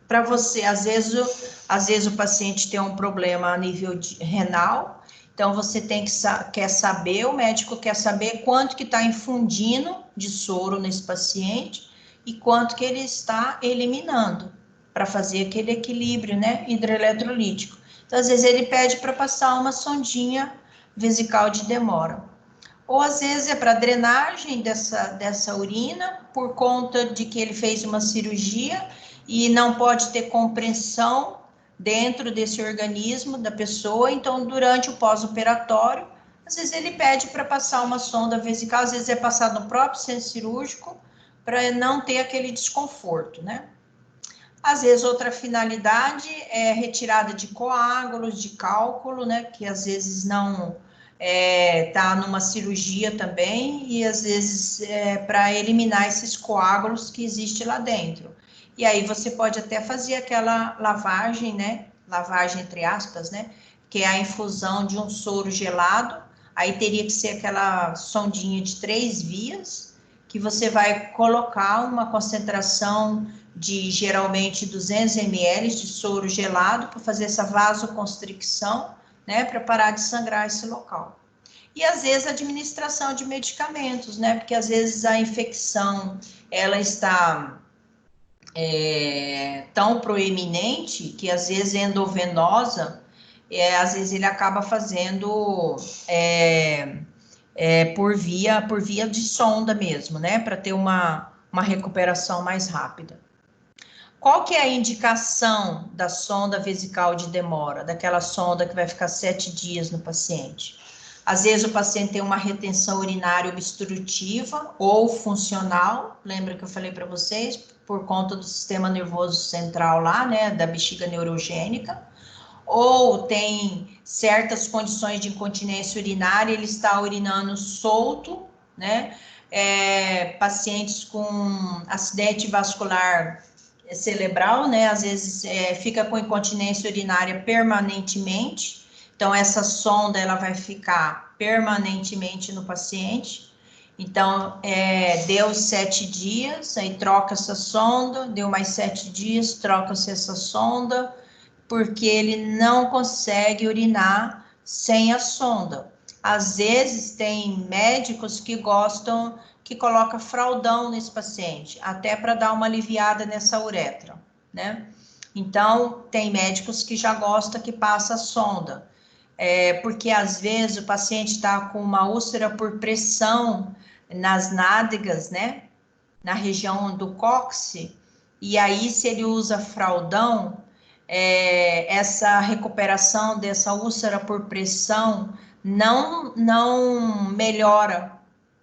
Speaker 2: Para você, às vezes o paciente tem um problema a nível renal, então você quer saber, o médico quer saber quanto que está infundindo de soro nesse paciente e quanto que ele está eliminando, para fazer aquele equilíbrio, né, hidroeletrolítico. Então, às vezes ele pede para passar uma sondinha vesical de demora. Ou às vezes é para drenagem dessa urina, por conta de que ele fez uma cirurgia e não pode ter compressão dentro desse organismo da pessoa, então durante o pós-operatório, às vezes ele pede para passar uma sonda vesical, às vezes é passado no próprio centro cirúrgico, para não ter aquele desconforto, né? Às vezes outra finalidade é retirada de coágulos, de cálculo, né, que às vezes não tá numa cirurgia também, e às vezes para eliminar esses coágulos que existe lá dentro. E aí você pode até fazer aquela lavagem, né, lavagem entre aspas, né, que é a infusão de um soro gelado, aí teria que ser aquela sondinha de 3 vias, que você vai colocar uma concentração de geralmente 200 ml de soro gelado para fazer essa vasoconstricção, né, para parar de sangrar esse local. E às vezes a administração de medicamentos, né, porque às vezes a infecção ela está tão proeminente que às vezes endovenosa, às vezes ele acaba fazendo por via de sonda mesmo, né, para ter uma recuperação mais rápida. Qual que é a indicação da sonda vesical de demora, daquela sonda que vai ficar 7 dias no paciente? Às vezes o paciente tem uma retenção urinária obstrutiva ou funcional, lembra que eu falei para vocês, por conta do sistema nervoso central lá, né, da bexiga neurogênica, ou tem certas condições de incontinência urinária, ele está urinando solto, né, pacientes com acidente vascular cerebral, né? Às vezes fica com incontinência urinária permanentemente. Então, essa sonda, ela vai ficar permanentemente no paciente. Então, deu 7 dias, aí troca essa sonda, deu mais 7 dias, troca-se essa sonda, porque ele não consegue urinar sem a sonda. Às vezes, tem médicos que gostam, que coloca fraldão nesse paciente, até para dar uma aliviada nessa uretra, né? Então, tem médicos que já gostam que passa a sonda, porque às vezes o paciente está com uma úlcera por pressão nas nádegas, né? Na região do cóccix, e aí se ele usa fraldão, essa recuperação dessa úlcera por pressão não melhora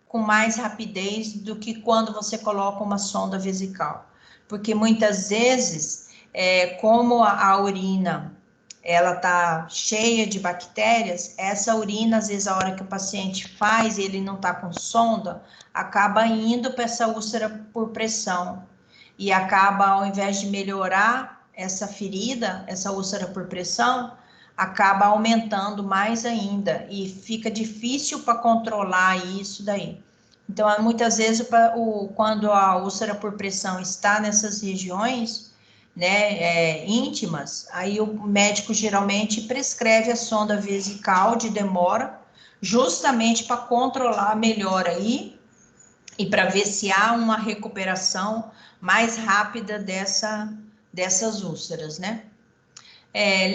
Speaker 2: com mais rapidez do que quando você coloca uma sonda vesical, porque muitas vezes, como a urina ela tá cheia de bactérias, essa urina, às vezes, a hora que o paciente faz e ele não tá com sonda, acaba indo para essa úlcera por pressão, e acaba, ao invés de melhorar essa ferida, essa úlcera por pressão, acaba aumentando mais ainda, e fica difícil para controlar isso daí. Então, muitas vezes, quando a úlcera por pressão está nessas regiões, né, íntimas, aí o médico geralmente prescreve a sonda vesical de demora, justamente para controlar melhor aí, e para ver se há uma recuperação mais rápida dessas úlceras, né?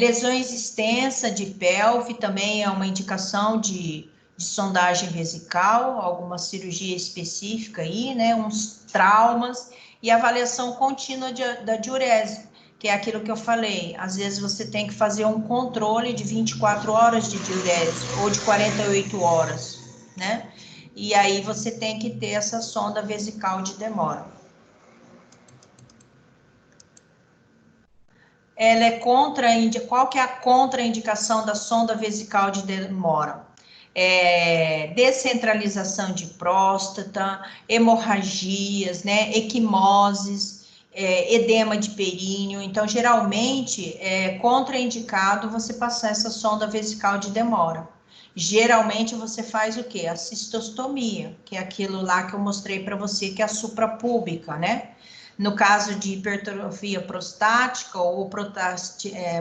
Speaker 2: Lesões extensas de pelve também é uma indicação de sondagem vesical, alguma cirurgia específica aí, né? Uns traumas e avaliação contínua da diurese, que é aquilo que eu falei. Às vezes você tem que fazer um controle de 24 horas de diurese ou de 48 horas, né? E aí você tem que ter essa sonda vesical de demora. Ela é qual que é a contraindicação da sonda vesical de demora? Descentralização de próstata, hemorragias, né, equimoses, edema de períneo. Então, geralmente, é contraindicado você passar essa sonda vesical de demora. Geralmente, você faz o quê? A cistostomia, que é aquilo lá que eu mostrei para você, que é a suprapúbica, né? No caso de hipertrofia prostática ou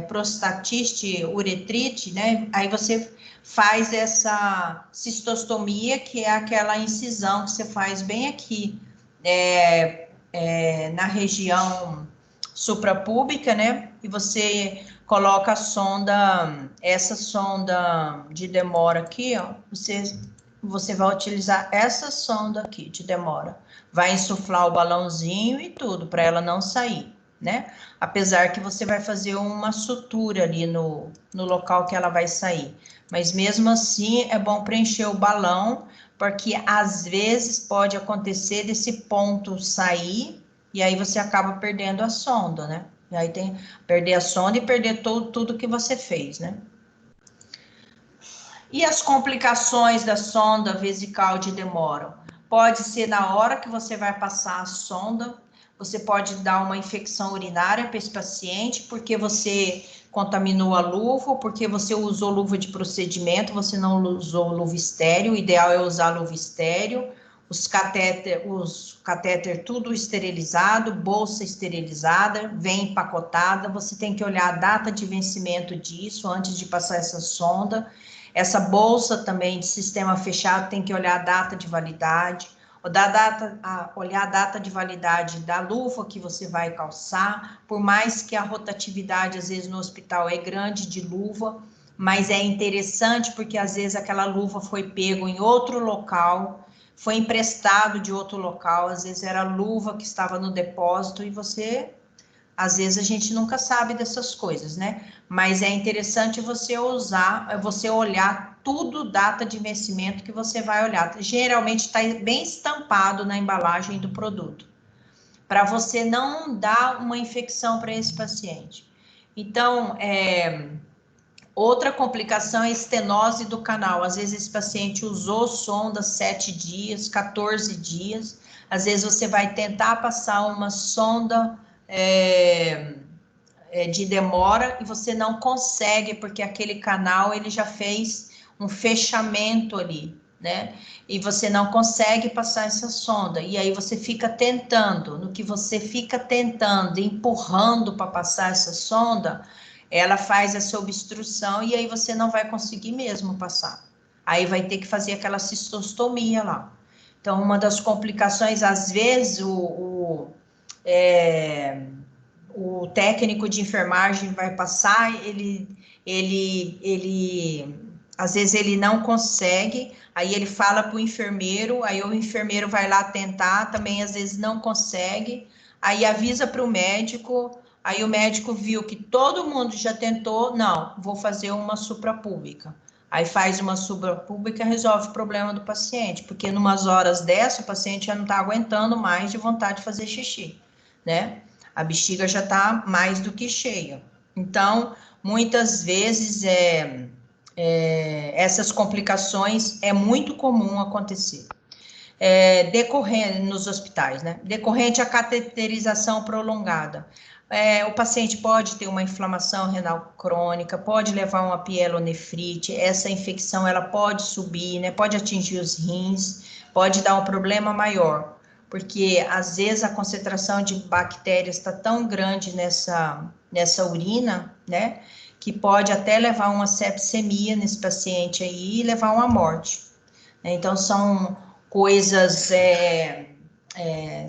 Speaker 2: prostatite uretrite, né? Aí você faz essa cistostomia, que é aquela incisão que você faz bem aqui, na região suprapúbica, né? E você coloca a sonda, essa sonda de demora aqui, ó, você vai utilizar essa sonda aqui de demora. Vai insuflar o balãozinho e tudo, para ela não sair, né? Apesar que você vai fazer uma sutura ali no local que ela vai sair. Mas mesmo assim, é bom preencher o balão, porque às vezes pode acontecer desse ponto sair, e aí você acaba perdendo a sonda, né? E aí tem perder a sonda e perder tudo que você fez, né? E as complicações da sonda vesical de demora? Pode ser na hora que você vai passar a sonda, você pode dar uma infecção urinária para esse paciente, porque você contaminou a luva, porque você usou luva de procedimento, você não usou luva estéreo, o ideal é usar luva estéreo, os catéter tudo esterilizado, bolsa esterilizada, vem empacotada, você tem que olhar a data de vencimento disso antes de passar essa sonda. Essa bolsa também de sistema fechado tem que olhar a data de validade, olhar a data de validade da luva que você vai calçar, por mais que a rotatividade, às vezes, no hospital é grande de luva, mas é interessante porque, às vezes, aquela luva foi pego em outro local, foi emprestado de outro local, às vezes era a luva que estava no depósito e às vezes a gente nunca sabe dessas coisas, né? Mas é interessante você olhar tudo, data de vencimento que você vai olhar. Geralmente está bem estampado na embalagem do produto, para você não dar uma infecção para esse paciente. Então, Outra complicação é a estenose do canal. Às vezes esse paciente usou sonda 7 dias, 14 dias. Às vezes você vai tentar passar uma sonda de demora e você não consegue, porque aquele canal ele já fez um fechamento ali, né? E você não consegue passar essa sonda. E aí você fica tentando, no que você fica tentando, empurrando para passar essa sonda, ela faz essa obstrução e aí você não vai conseguir mesmo passar. Aí vai ter que fazer aquela cistostomia lá. Então, uma das complicações, às vezes, o técnico de enfermagem vai passar, às vezes ele não consegue, aí ele fala para o enfermeiro, aí o enfermeiro vai lá tentar, também às vezes não consegue, aí avisa para o médico, aí o médico viu que todo mundo já tentou, não, vou fazer uma suprapúbica. Aí faz uma suprapúbica e resolve o problema do paciente, porque em umas horas dessa, o paciente já não está aguentando mais de vontade de fazer xixi, né? A bexiga já está mais do que cheia. Então, muitas vezes, essas complicações é muito comum acontecer. Decorrente nos hospitais, né? Decorrente a cateterização prolongada. O paciente pode ter uma inflamação renal crônica, pode levar a uma pielonefrite, essa infecção ela pode subir, né? Pode atingir os rins, pode dar um problema maior, porque às vezes a concentração de bactérias está tão grande nessa urina, né? Que pode até levar a uma sepsemia nesse paciente aí e levar a uma morte. Então, são coisas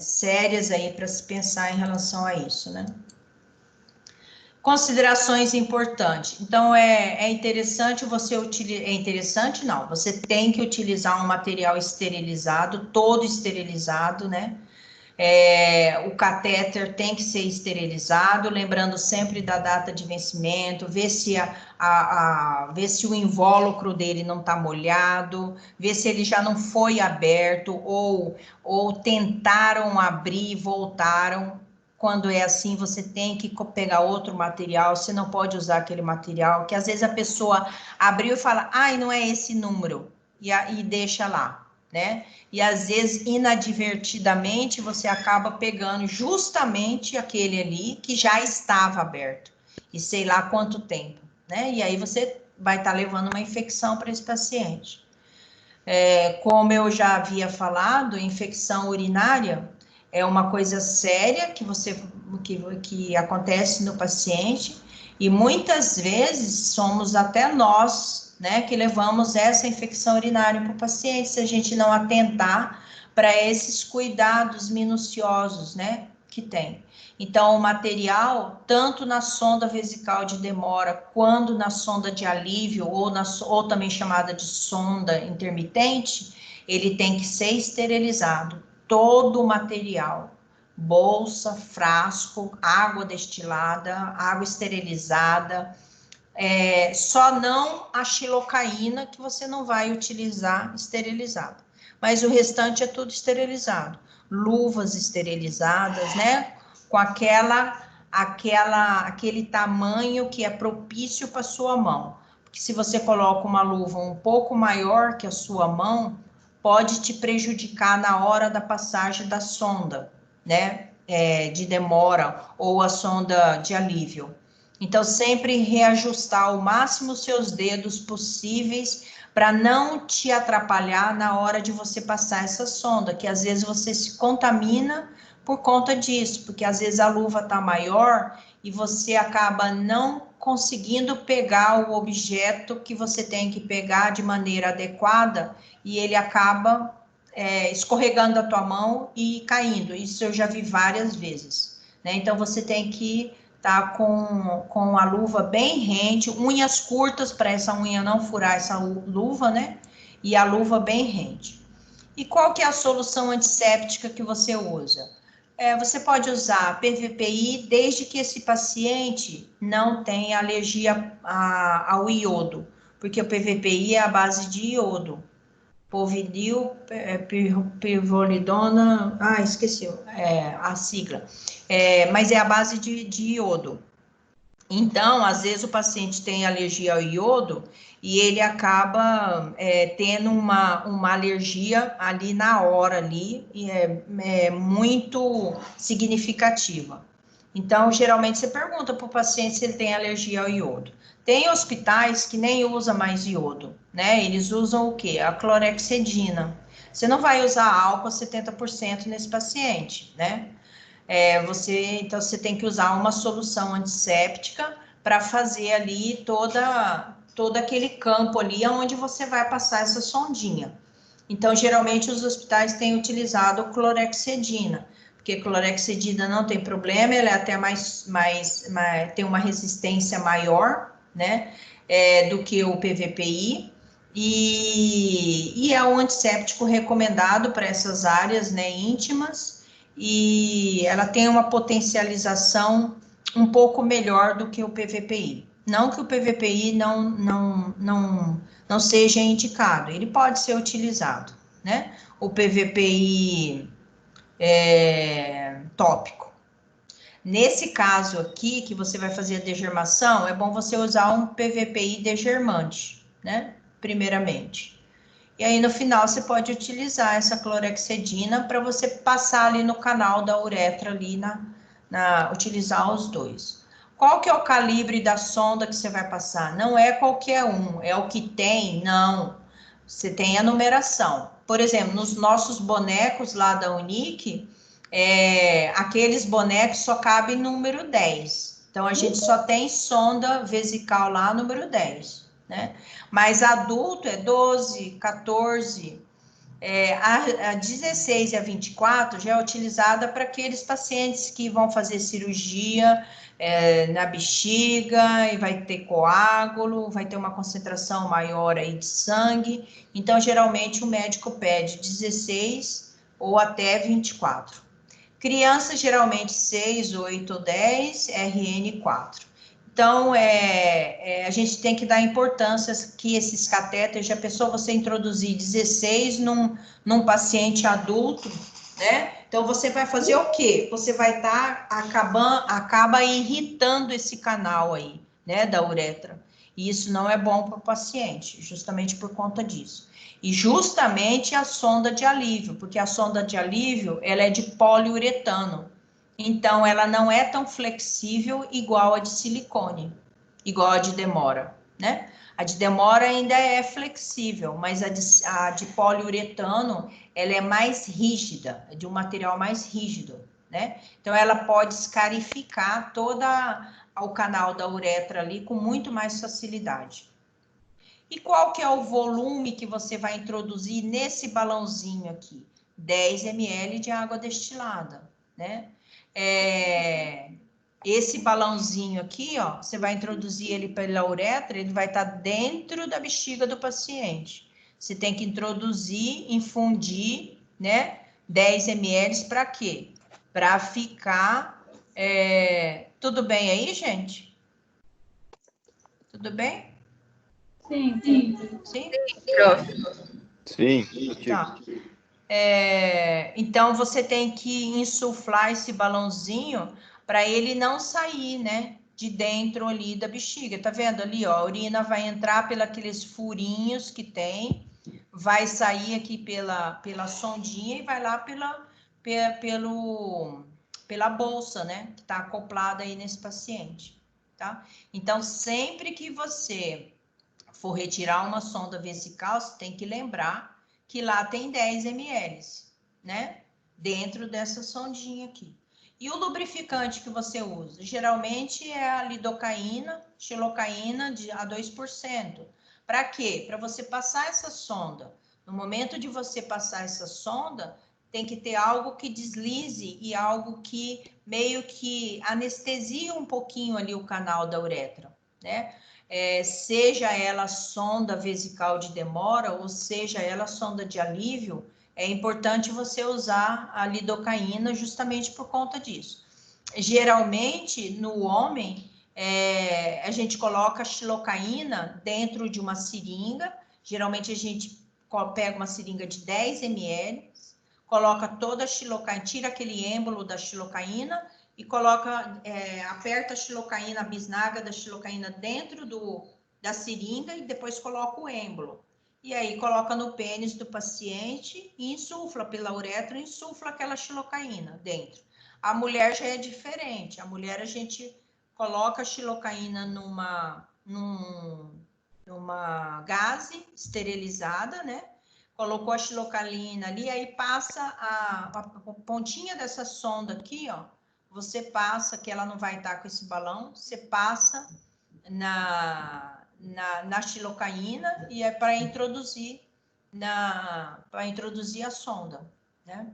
Speaker 2: sérias aí para se pensar em relação a isso, né? Considerações importantes. Então, é interessante você utilizar... É interessante? Não. Você tem que utilizar um material esterilizado, todo esterilizado, né? O catéter tem que ser esterilizado, lembrando sempre da data de vencimento, ver se, ver se o invólucro dele não está molhado, ver se ele já não foi aberto ou tentaram abrir e voltaram. Quando é assim, você tem que pegar outro material, você não pode usar aquele material, que às vezes a pessoa abriu e fala, ai, não é esse número, e deixa lá, né? E às vezes, inadvertidamente, você acaba pegando justamente aquele ali que já estava aberto, e sei lá quanto tempo, né? E aí você vai estar levando uma infecção para esse paciente. Como eu já havia falado, infecção urinária é uma coisa séria que acontece no paciente, e muitas vezes somos até nós, né, que levamos essa infecção urinária para o paciente, se a gente não atentar para esses cuidados minuciosos, né, que tem. Então, o material, tanto na sonda vesical de demora, quanto na sonda de alívio, ou também chamada de sonda intermitente, ele tem que ser esterilizado. Todo o material, bolsa, frasco, água destilada, água esterilizada, só não a xilocaína que você não vai utilizar esterilizada. Mas o restante é tudo esterilizado. Luvas esterilizadas, né? Com aquele tamanho que é propício para sua mão. Porque se você coloca uma luva um pouco maior que a sua mão, pode te prejudicar na hora da passagem da sonda, né? De demora ou a sonda de alívio. Então, sempre reajustar ao máximo os seus dedos possíveis para não te atrapalhar na hora de você passar essa sonda, que às vezes você se contamina por conta disso, porque às vezes a luva está maior e você acaba não conseguindo pegar o objeto que você tem que pegar de maneira adequada e ele acaba escorregando a tua mão e caindo. Isso eu já vi várias vezes, né? Então, você tem que estar com a luva bem rente, unhas curtas para essa unha não furar essa luva, né? E a luva bem rente. E qual que é a solução antisséptica que você usa? Você pode usar PVPI desde que esse paciente não tenha alergia ao iodo, porque o PVPI é a base de iodo. Povidil, pirvolidona, esqueci a sigla, mas é a base de iodo. Então, às vezes o paciente tem alergia ao iodo e ele acaba tendo uma alergia ali na hora ali, e é muito significativa. Então, geralmente você pergunta para o paciente se ele tem alergia ao iodo. Tem hospitais que nem usam mais iodo, né? Eles usam o quê? A clorexidina. Você não vai usar álcool a 70% nesse paciente, né? Então você tem que usar uma solução antisséptica para fazer ali todo aquele campo ali onde você vai passar essa sondinha. Então, geralmente, os hospitais têm utilizado clorexidina, porque clorexidina não tem problema, ela é até tem uma resistência maior, né, do que o PVPI, e é um antisséptico recomendado para essas áreas, né, íntimas, e ela tem uma potencialização um pouco melhor do que o PVPI. Não que o PVPI não seja indicado, ele pode ser utilizado, né? O PVPI tópico. Nesse caso aqui, que você vai fazer a degermação, é bom você usar um PVPI degermante, né? Primeiramente. E aí, no final, você pode utilizar essa clorexidina para você passar ali no canal da uretra, ali utilizar os dois. Qual que é o calibre da sonda que você vai passar? Não é qualquer um, é o que tem? Não. Você tem a numeração. Por exemplo, nos nossos bonecos lá da Unic, aqueles bonecos só cabem número 10. Então, a gente só tem sonda vesical lá, número 10, né? Mas adulto é 12, 14, a 16 e a 24 já é utilizada para aqueles pacientes que vão fazer cirurgia na bexiga e vai ter coágulo, vai ter uma concentração maior aí de sangue. Então, geralmente, o médico pede 16 ou até 24. Criança, geralmente, 6, 8 ou 10, RN4. Então, a gente tem que dar importância que esses catéteres, já pensou você introduzir 16 num paciente adulto, né? Então, você vai fazer o quê? Você vai estar acaba irritando esse canal aí, né, da uretra. E isso não é bom para o paciente, justamente por conta disso. E justamente a sonda de alívio, porque a sonda de alívio, ela é de poliuretano. Então, ela não é tão flexível igual a de silicone, igual a de Demora, né? A de Demora ainda é flexível, mas a de poliuretano, ela é mais rígida, é de um material mais rígido, né? Então, ela pode escarificar todo o canal da uretra ali com muito mais facilidade. E qual que é o volume que você vai introduzir nesse balãozinho aqui? 10 ml de água destilada, né? Esse balãozinho aqui, ó, você vai introduzir ele pela uretra, ele vai estar dentro da bexiga do paciente. Você tem que introduzir, infundir, né? 10 ml para quê? Para ficar... Tudo bem aí, gente? Tudo bem?
Speaker 3: Sim.
Speaker 2: Sim?
Speaker 4: Sim.
Speaker 2: Tá. Então, você tem que insuflar esse balãozinho para ele não sair, né? De dentro ali da bexiga. Tá vendo ali, ó? A urina vai entrar pelos furinhos que tem, vai sair aqui pela sondinha e vai lá pela bolsa, né? Que tá acoplada aí nesse paciente, tá? Então, sempre que você for retirar uma sonda vesical, você tem que lembrar que lá tem 10 ml, né? Dentro dessa sondinha aqui. E o lubrificante que você usa? Geralmente é a lidocaína, xilocaína a 2%. Para quê? Para você passar essa sonda. No momento de você passar essa sonda, tem que ter algo que deslize e algo que meio que anestesia um pouquinho ali o canal da uretra, né? Seja ela sonda vesical de Demora ou seja ela sonda de alívio, é importante você usar a lidocaína justamente por conta disso. Geralmente, no homem, a gente coloca a xilocaína dentro de uma seringa, geralmente a gente pega uma seringa de 10 ml, coloca toda a xilocaína, tira aquele êmbolo da xilocaína e coloca, aperta a xilocaína, a bisnaga da xilocaína dentro da seringa e depois coloca o êmbolo. E aí coloca no pênis do paciente e insufla pela uretra, insufla aquela xilocaína dentro. A mulher já é diferente. A mulher a gente coloca a xilocaína numa gaze esterilizada, né? Colocou a xilocaína ali, aí passa a pontinha dessa sonda aqui, ó. Você passa, que ela não vai estar com esse balão, você passa na xilocaína e é para introduzir a sonda, né?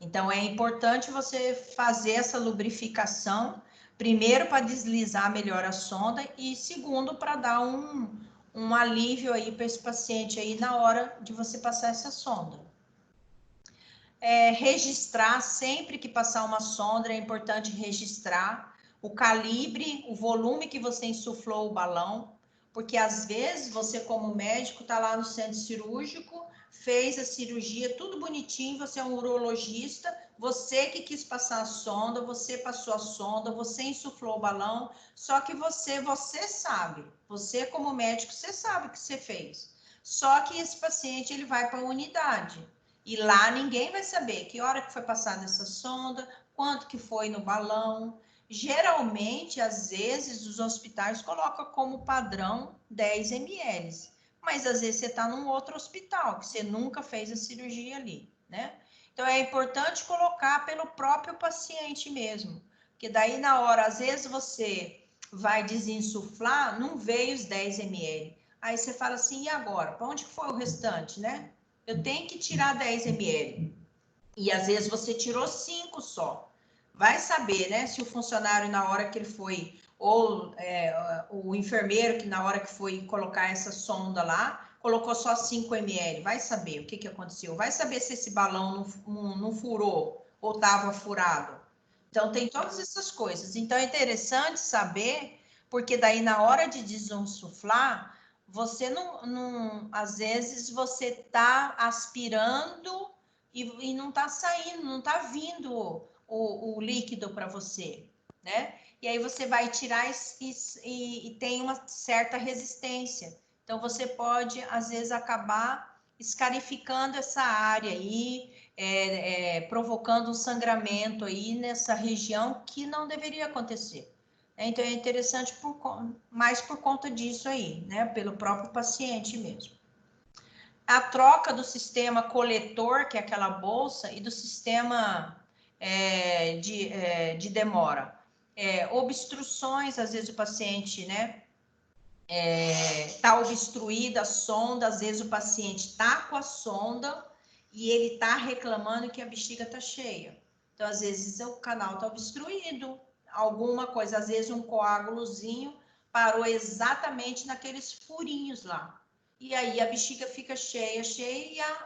Speaker 2: Então é importante você fazer essa lubrificação, primeiro para deslizar melhor a sonda e segundo para dar um alívio aí para esse paciente aí na hora de você passar essa sonda. Registrar sempre que passar uma sonda, é importante registrar o calibre, o volume que você insuflou o balão, porque às vezes você como médico está lá no centro cirúrgico, fez a cirurgia, tudo bonitinho, você é um urologista, você que quis passar a sonda, você passou a sonda, você insuflou o balão, só que você sabe, você como médico, você sabe o que você fez. Só que esse paciente, ele vai para a unidade, e lá ninguém vai saber que hora que foi passada essa sonda, quanto que foi no balão. Geralmente, às vezes, os hospitais colocam como padrão 10 ml, mas às vezes você está num outro hospital, que você nunca fez a cirurgia ali, né? Então, é importante colocar pelo próprio paciente mesmo, porque daí na hora, às vezes você vai desinsuflar, não veio os 10 ml. Aí você fala assim, e agora? Para onde foi o restante, né? Eu tenho que tirar 10 ml. E às vezes você tirou 5 só. Vai saber, né? Se o funcionário, na hora que ele foi, ou o enfermeiro, que na hora que foi colocar essa sonda lá, colocou só 5 ml. Vai saber o que aconteceu. Vai saber se esse balão não furou ou estava furado. Então, tem todas essas coisas. Então, é interessante saber, porque daí, na hora de desinsuflar, você não às vezes você está aspirando e não está saindo, não está vindo o líquido para você, né? E aí você vai tirar e tem uma certa resistência. Então você pode, às vezes, acabar escarificando essa área aí, provocando um sangramento aí nessa região que não deveria acontecer. Então, é interessante mais por conta disso aí, né? Pelo próprio paciente mesmo. A troca do sistema coletor, que é aquela bolsa, e do sistema de demora. Obstruções, às vezes o paciente, né? Tá obstruída a sonda, às vezes o paciente tá com a sonda e ele tá reclamando que a bexiga tá cheia. Então, às vezes, o canal tá obstruído, alguma coisa, às vezes um coágulozinho parou exatamente naqueles furinhos lá. E aí a bexiga fica cheia,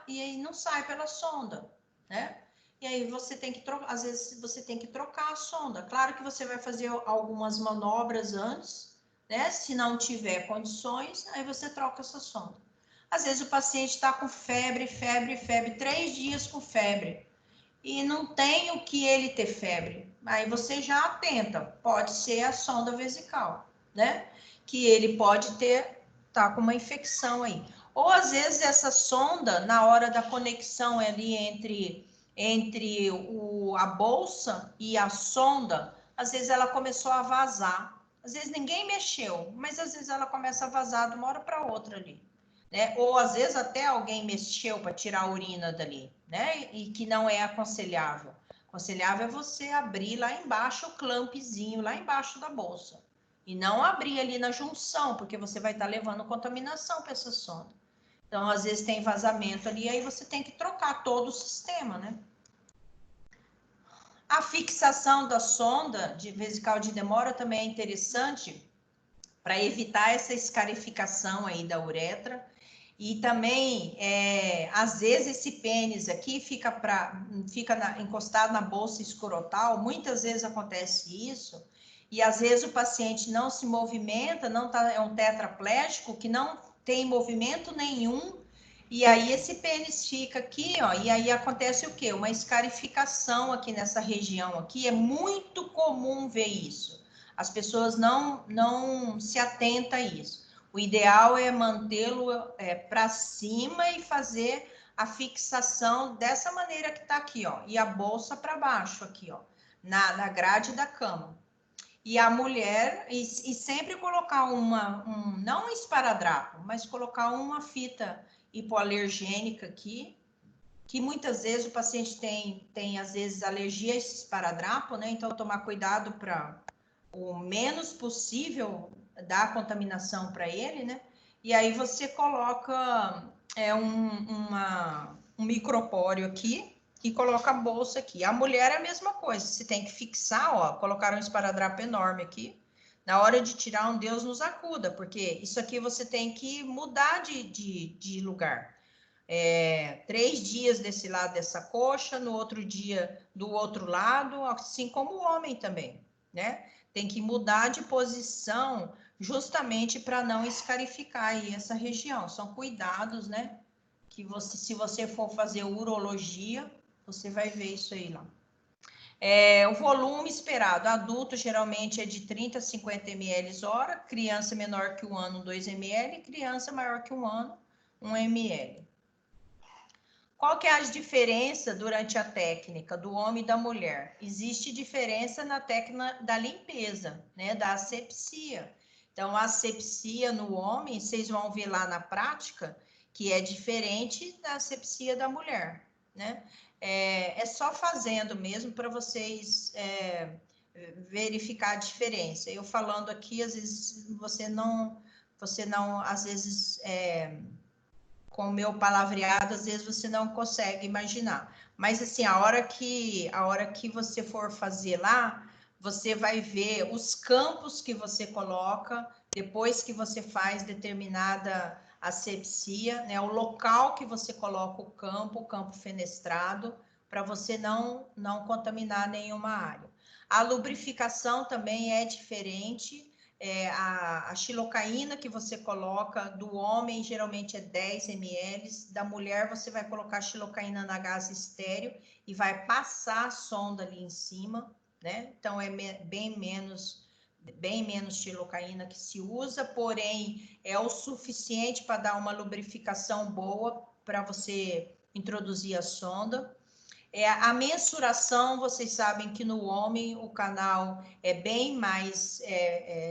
Speaker 2: e aí não sai pela sonda, né? E aí você tem que trocar, às vezes você tem que trocar a sonda. Claro que você vai fazer algumas manobras antes, né? Se não tiver condições, aí você troca essa sonda. Às vezes o paciente está com febre, 3 dias com febre, e não tem o que ele ter febre. Aí você já atenta, pode ser a sonda vesical, né? Que ele pode tá com uma infecção aí. Ou às vezes essa sonda, na hora da conexão ali entre a bolsa e a sonda, às vezes ela começou a vazar. Às vezes ninguém mexeu, mas às vezes ela começa a vazar de uma hora para outra ali, né? Ou às vezes até alguém mexeu para tirar a urina dali, né? E que não é aconselhável. Aconselhável é você abrir lá embaixo o clampzinho, lá embaixo da bolsa. E não abrir ali na junção, porque você vai estar levando contaminação para essa sonda. Então, às vezes tem vazamento ali, aí você tem que trocar todo o sistema, né? A fixação da sonda de vesical de demora também é interessante para evitar essa escarificação aí da uretra. E também, às vezes, esse pênis aqui fica encostado na bolsa escrotal, muitas vezes acontece isso, e às vezes o paciente não se movimenta, é um tetraplégico que não tem movimento nenhum, E aí esse pênis fica aqui, ó, e aí acontece o quê? Uma escarificação aqui nessa região aqui, é muito comum ver isso. As pessoas não se atentam a isso. O ideal é mantê-lo para cima e fazer a fixação dessa maneira que tá aqui, ó, e a bolsa para baixo aqui, ó, na grade da cama. E a mulher, e sempre colocar não um esparadrapo, mas colocar uma fita hipoalergênica aqui, que muitas vezes o paciente tem às vezes alergia a esse esparadrapo, né? Então tomar cuidado para o menos possível dar contaminação para ele, né? E aí você coloca um micropóreo aqui e coloca a bolsa aqui. A mulher é a mesma coisa, você tem que fixar, ó, colocar um esparadrapo enorme aqui. Na hora de tirar, um Deus nos acuda, porque isso aqui você tem que mudar de lugar. 3 dias desse lado dessa coxa, no outro dia do outro lado, assim como o homem também, né? Tem que mudar de posição justamente para não escarificar aí essa região. São cuidados, né? Que você, se você for fazer urologia, você vai ver isso aí lá. O volume esperado, adulto geralmente é de 30 a 50 ml hora, criança menor que 1 ano, 2 ml, criança maior que 1 ano, 1 ml. Qual que é a diferença durante a técnica do homem e da mulher? Existe diferença na técnica da limpeza, né, da asepsia. Então, a asepsia no homem, vocês vão ver lá na prática, que é diferente da asepsia da mulher, né? É só fazendo mesmo para vocês verificar a diferença. Eu falando aqui, às vezes você não às vezes com o meu palavreado, às vezes você não consegue imaginar. Mas assim, a hora que você for fazer lá, você vai ver os campos que você coloca depois que você faz determinada asepsia, né? O local que você coloca o campo fenestrado, para você não contaminar nenhuma área. A lubrificação também é diferente. A xilocaína que você coloca do homem geralmente é 10 ml, da mulher você vai colocar xilocaína na gase estéreo e vai passar a sonda ali em cima, né? Então é bem menos xilocaína que se usa, porém é o suficiente para dar uma lubrificação boa para você introduzir a sonda. A mensuração, vocês sabem que no homem o canal é bem mais,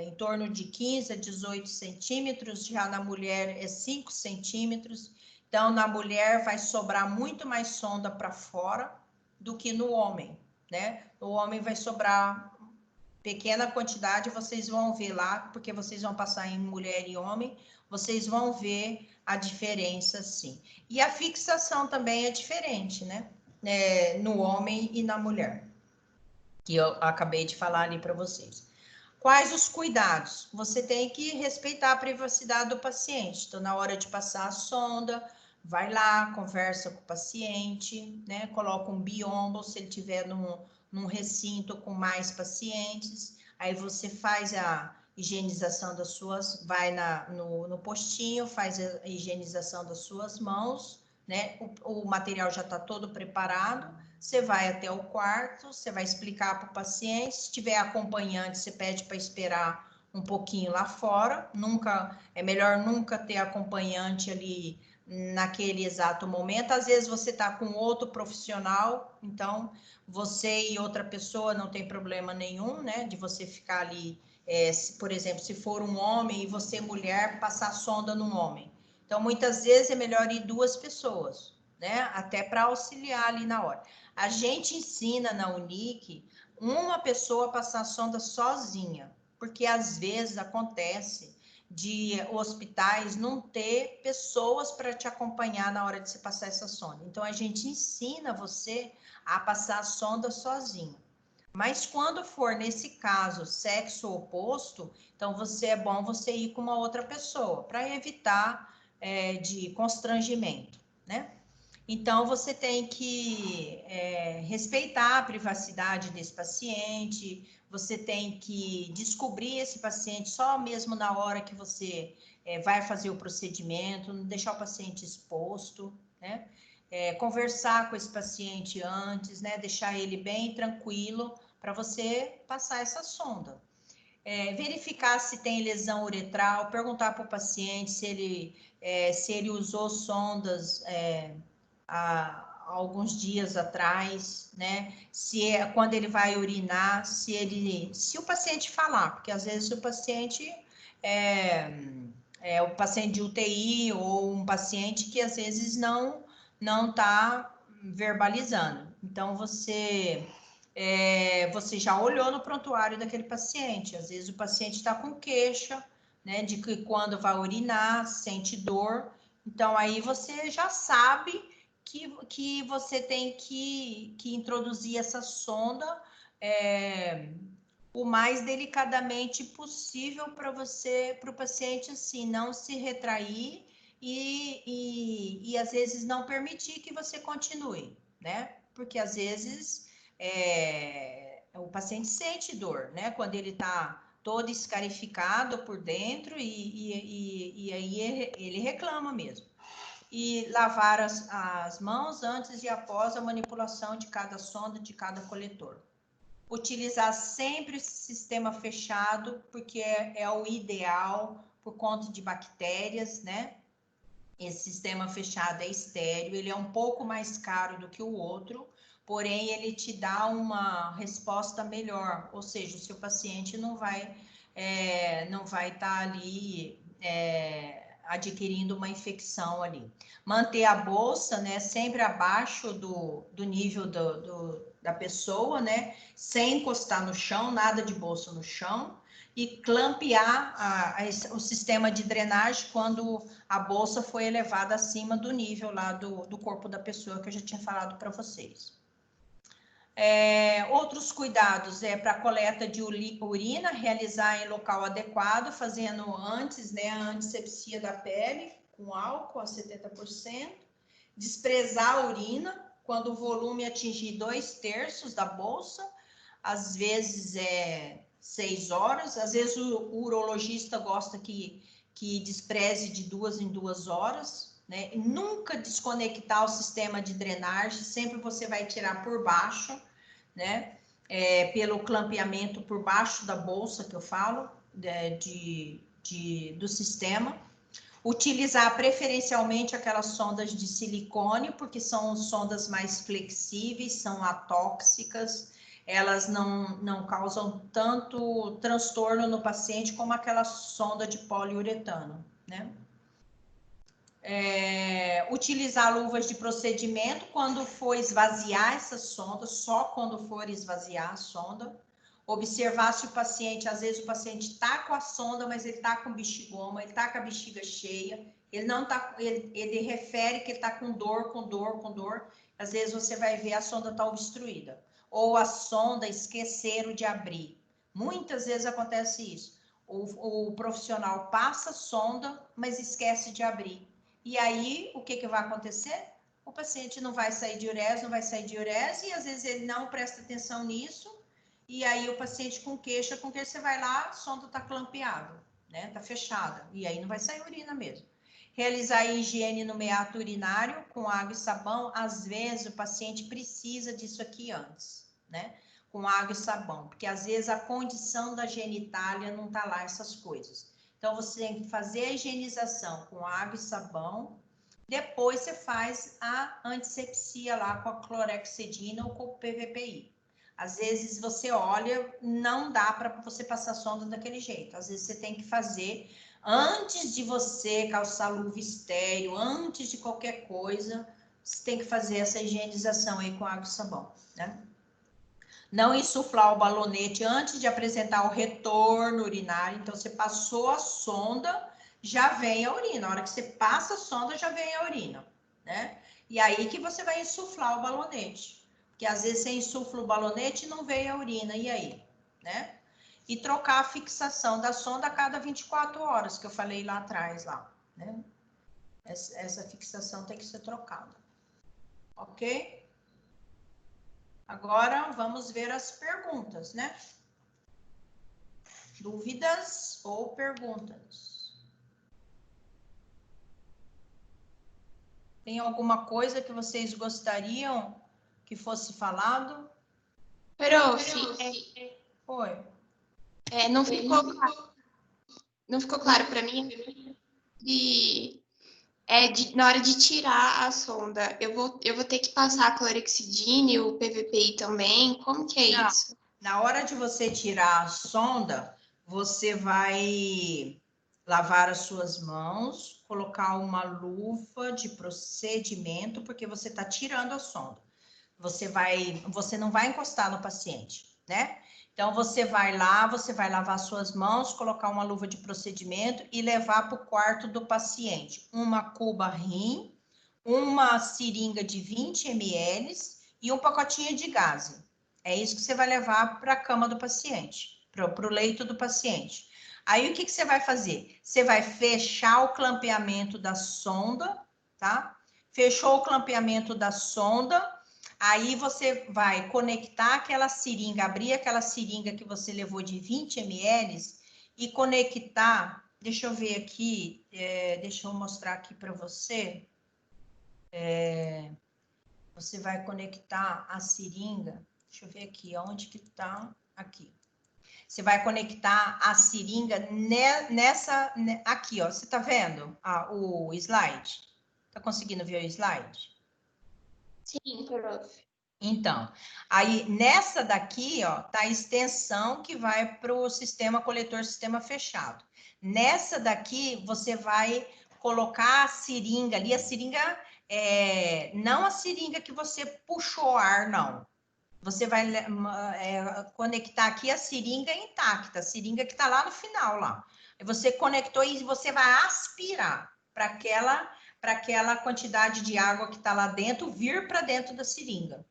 Speaker 2: em torno de 15 a 18 centímetros, já na mulher é 5 centímetros. Então, na mulher vai sobrar muito mais sonda para fora do que no homem, né? No homem vai sobrar pequena quantidade, vocês vão ver lá, porque vocês vão passar em mulher e homem, vocês vão ver a diferença, sim. E a fixação também é diferente, né? No homem e na mulher, que eu acabei de falar ali para vocês. Quais os cuidados? Você tem que respeitar a privacidade do paciente. Então, na hora de passar a sonda, vai lá, conversa com o paciente, né? Coloca um biombo, se ele tiver num recinto com mais pacientes. Aí você faz a higienização das suas, vai no postinho, faz a higienização das suas mãos, né? O material já está todo preparado. Você vai até o quarto, você vai explicar para o paciente. Se tiver acompanhante, você pede para esperar um pouquinho lá fora. É melhor nunca ter acompanhante ali naquele exato momento. Às vezes você está com outro profissional, então você e outra pessoa não tem problema nenhum, né? De você ficar ali, por exemplo, se for um homem e você mulher, passar sonda num homem. Então, muitas vezes é melhor ir 2 pessoas, né? Até para auxiliar ali na hora. A gente ensina na Unic uma pessoa passar sonda sozinha, porque às vezes acontece de hospitais não ter pessoas para te acompanhar na hora de você passar essa sonda. Então, a gente ensina você a passar a sonda sozinho. Mas quando for nesse caso sexo oposto, então é bom você ir com uma outra pessoa para evitar de constrangimento, né? Então, você tem que respeitar a privacidade desse paciente, você tem que descobrir esse paciente só mesmo na hora que você vai fazer o procedimento, não deixar o paciente exposto, né? Conversar com esse paciente antes, né? Deixar ele bem tranquilo para você passar essa sonda. Verificar se tem lesão uretral, perguntar para o paciente se ele usou sondas há alguns dias atrás, né? Quando ele vai urinar, se o paciente falar, porque às vezes o paciente o paciente de UTI ou um paciente que às vezes não está verbalizando. Então você já olhou no prontuário daquele paciente. Às vezes o paciente está com queixa, né, de que quando vai urinar sente dor. Então aí você já sabe que você tem que introduzir essa sonda o mais delicadamente possível para o paciente assim não se retrair e às vezes não permitir que você continue, né? Porque às vezes o paciente sente dor, né? Quando ele está todo escarificado por dentro e aí ele reclama mesmo. E lavar as mãos antes e após a manipulação de cada sonda, de cada coletor. Utilizar sempre esse sistema fechado, porque é o ideal por conta de bactérias, né? Esse sistema fechado é estéril, ele é um pouco mais caro do que o outro, porém ele te dá uma resposta melhor, ou seja, o seu paciente não vai estar ali adquirindo uma infecção ali. Manter a bolsa, né, sempre abaixo do nível da pessoa, né, sem encostar no chão, nada de bolsa no chão, e clampear o sistema de drenagem quando a bolsa foi elevada acima do nível lá do corpo da pessoa, que eu já tinha falado para vocês. Outros cuidados para a coleta de urina, realizar em local adequado, fazendo antes, né, a antisepsia da pele, com álcool a 70%, desprezar a urina, quando o volume atingir 2/3 da bolsa, às vezes 6 horas, às vezes o urologista gosta que despreze de 2 em 2 horas, né? E nunca desconectar o sistema de drenagem, sempre você vai tirar por baixo, né? Pelo clampeamento por baixo da bolsa que eu falo, do sistema. Utilizar preferencialmente aquelas sondas de silicone, porque são sondas mais flexíveis, são atóxicas, elas não causam tanto transtorno no paciente como aquela sonda de poliuretano, né? Utilizar luvas de procedimento quando for esvaziar essa sonda, só quando for esvaziar a sonda. Observar se o paciente, às vezes o paciente está com a sonda, mas ele está com bexigoma, ele está com a bexiga cheia, ele não tá, ele refere que ele está com dor. Às vezes você vai ver a sonda está obstruída. Ou a sonda esqueceram de abrir. Muitas vezes acontece isso. O profissional passa a sonda, mas esquece de abrir. E aí, o que vai acontecer? O paciente não vai sair de urese, e às vezes ele não presta atenção nisso, e aí o paciente com queixa, você vai lá, a sonda está clampeada, né? Está fechada, e aí não vai sair urina mesmo. Realizar a higiene no meato urinário com água e sabão, às vezes o paciente precisa disso aqui antes, né? Com água e sabão, porque às vezes a condição da genitália não está lá, essas coisas. Então, você tem que fazer a higienização com água e sabão, depois você faz a antisepsia lá com a clorexidina ou com o PVPI. Às vezes você olha, não dá para você passar sonda daquele jeito. Às vezes você tem que fazer, antes de você calçar luva estéreo, antes de qualquer coisa, você tem que fazer essa higienização aí com água e sabão, né? Não insuflar o balonete antes de apresentar o retorno urinário. Então, você passou a sonda, já vem a urina. Na hora que você passa a sonda, já vem a urina, né? E aí que você vai insuflar o balonete. Porque às vezes você insufla o balonete e não veio a urina. E aí, né? E trocar a fixação da sonda a cada 24 horas, que eu falei lá atrás, lá, né? Essa fixação tem que ser trocada. Ok? Agora, vamos ver as perguntas, né? Dúvidas ou perguntas? Tem alguma coisa que vocês gostariam que fosse falado?
Speaker 1: Prof,
Speaker 2: Oi.
Speaker 1: não ficou claro para mim na hora de tirar a sonda, eu vou ter que passar a clorexidine, o PVPI também? Como que é isso?
Speaker 2: Na hora de você tirar a sonda, você vai lavar as suas mãos, colocar uma luva de procedimento, porque você está tirando a sonda. Você não vai encostar no paciente, né? Então, você vai lá, você vai lavar suas mãos, colocar uma luva de procedimento e levar para o quarto do paciente uma cuba rim, uma seringa de 20 ml e um pacotinho de gás. É isso que você vai levar para a cama do paciente, para o leito do paciente. Aí, o que você vai fazer? Você vai fechar o clampeamento da sonda, tá? Fechou o clampeamento da sonda, aí você vai conectar aquela seringa, abrir aquela seringa que você levou de 20 ml e conectar, deixa eu ver aqui, deixa eu mostrar aqui para você. Você vai conectar a seringa, deixa eu ver aqui, onde que tá? Aqui. Você vai conectar a seringa aqui, ó, você tá vendo o slide? Tá conseguindo ver o slide?
Speaker 1: Sim, prof.
Speaker 2: Então, aí nessa daqui, ó, tá a extensão que vai para o sistema coletor, sistema fechado. Nessa daqui, você vai colocar a seringa ali, a seringa, não a seringa que você puxou ar, não. Você vai conectar aqui a seringa intacta, a seringa que tá lá no final, lá. Você conectou e você vai aspirar para aquela quantidade de água que está lá dentro vir para dentro da seringa.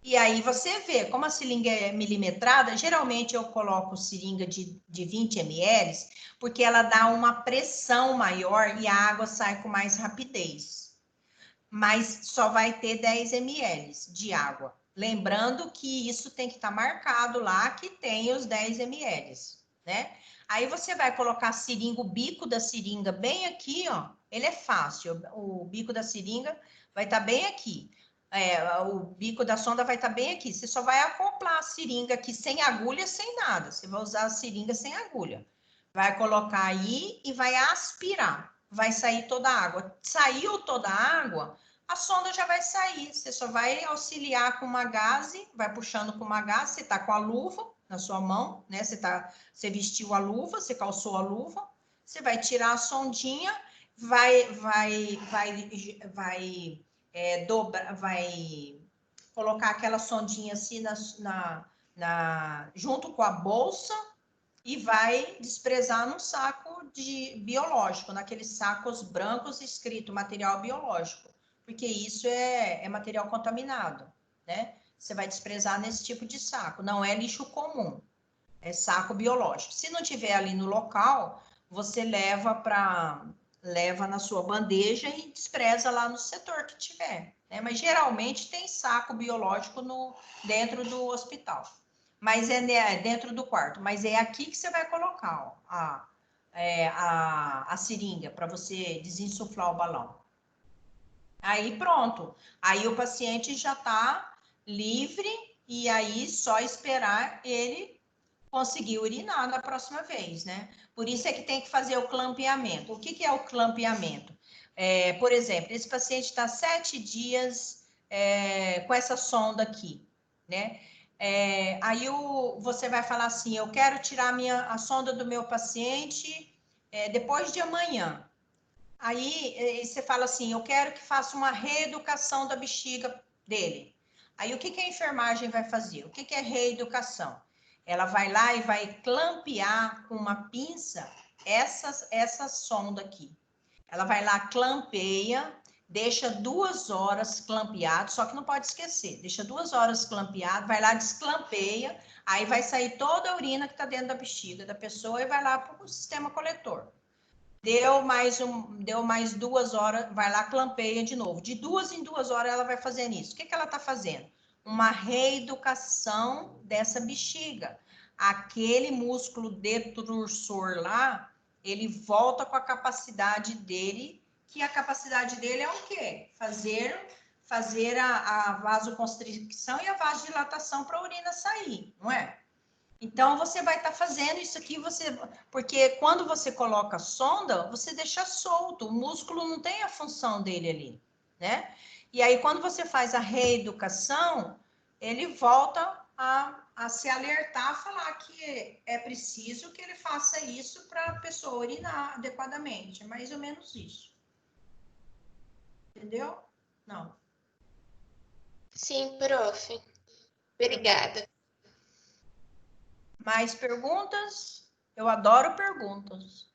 Speaker 2: E aí você vê, como a seringa é milimetrada, geralmente eu coloco seringa de 20 ml, porque ela dá uma pressão maior e a água sai com mais rapidez. Mas só vai ter 10 ml de água. Lembrando que isso tem que estar marcado lá, que tem os 10 ml, né? Aí você vai colocar a seringa, o bico da seringa bem aqui, ó. Ele é fácil, o bico da seringa vai estar bem aqui. O bico da sonda vai estar bem aqui. Você só vai acoplar a seringa aqui sem agulha, sem nada. Você vai usar a seringa sem agulha. Vai colocar aí e vai aspirar. Vai sair toda a água. Saiu toda a água, a sonda já vai sair. Você só vai auxiliar com uma gaze, vai puxando com uma gaze. Você está com a luva na sua mão, né? Você vestiu a luva, você calçou a luva. Você vai tirar a sondinha, vai colocar aquela sondinha assim junto com a bolsa e vai desprezar num saco biológico, naqueles sacos brancos escrito material biológico, porque isso é material contaminado, né? Você vai desprezar nesse tipo de saco, não é lixo comum, é saco biológico. Se não tiver ali no local, você leva na sua bandeja e despreza lá no setor que tiver, né? Mas geralmente tem saco biológico dentro do hospital, mas dentro do quarto, mas é aqui que você vai colocar, ó, a seringa para você desinsuflar o balão. Aí pronto, aí o paciente já está livre e aí só esperar ele conseguir urinar na próxima vez, né? Por isso é que tem que fazer o clampeamento. O que é o clampeamento? Por exemplo, esse paciente está 7 dias com essa sonda aqui, né? Aí você vai falar assim, eu quero tirar a sonda do meu paciente depois de amanhã. Aí você fala assim, eu quero que faça uma reeducação da bexiga dele. Aí o que a enfermagem vai fazer? O que é reeducação? Ela vai lá e vai clampear com uma pinça essa sonda aqui. Ela vai lá, clampeia, deixa 2 horas clampeado, só que não pode esquecer, deixa 2 horas clampeado, vai lá, desclampeia, aí vai sair toda a urina que está dentro da bexiga da pessoa e vai lá para o sistema coletor. Deu mais 2 horas, vai lá, clampeia de novo. De 2 em 2 horas ela vai fazendo isso. O que ela está fazendo? Uma reeducação dessa bexiga. Aquele músculo detursor lá, ele volta com a capacidade dele, que a capacidade dele é o quê? Fazer a vasoconstricção e a vasodilatação para a urina sair, não é? Então, você vai estar fazendo isso aqui, porque quando você coloca a sonda, você deixa solto, o músculo não tem a função dele ali, né? E aí, quando você faz a reeducação, ele volta a se alertar, a falar que é preciso que ele faça isso para a pessoa urinar adequadamente. É mais ou menos isso. Entendeu? Não.
Speaker 1: Sim, prof. Obrigada.
Speaker 2: Mais perguntas? Eu adoro perguntas.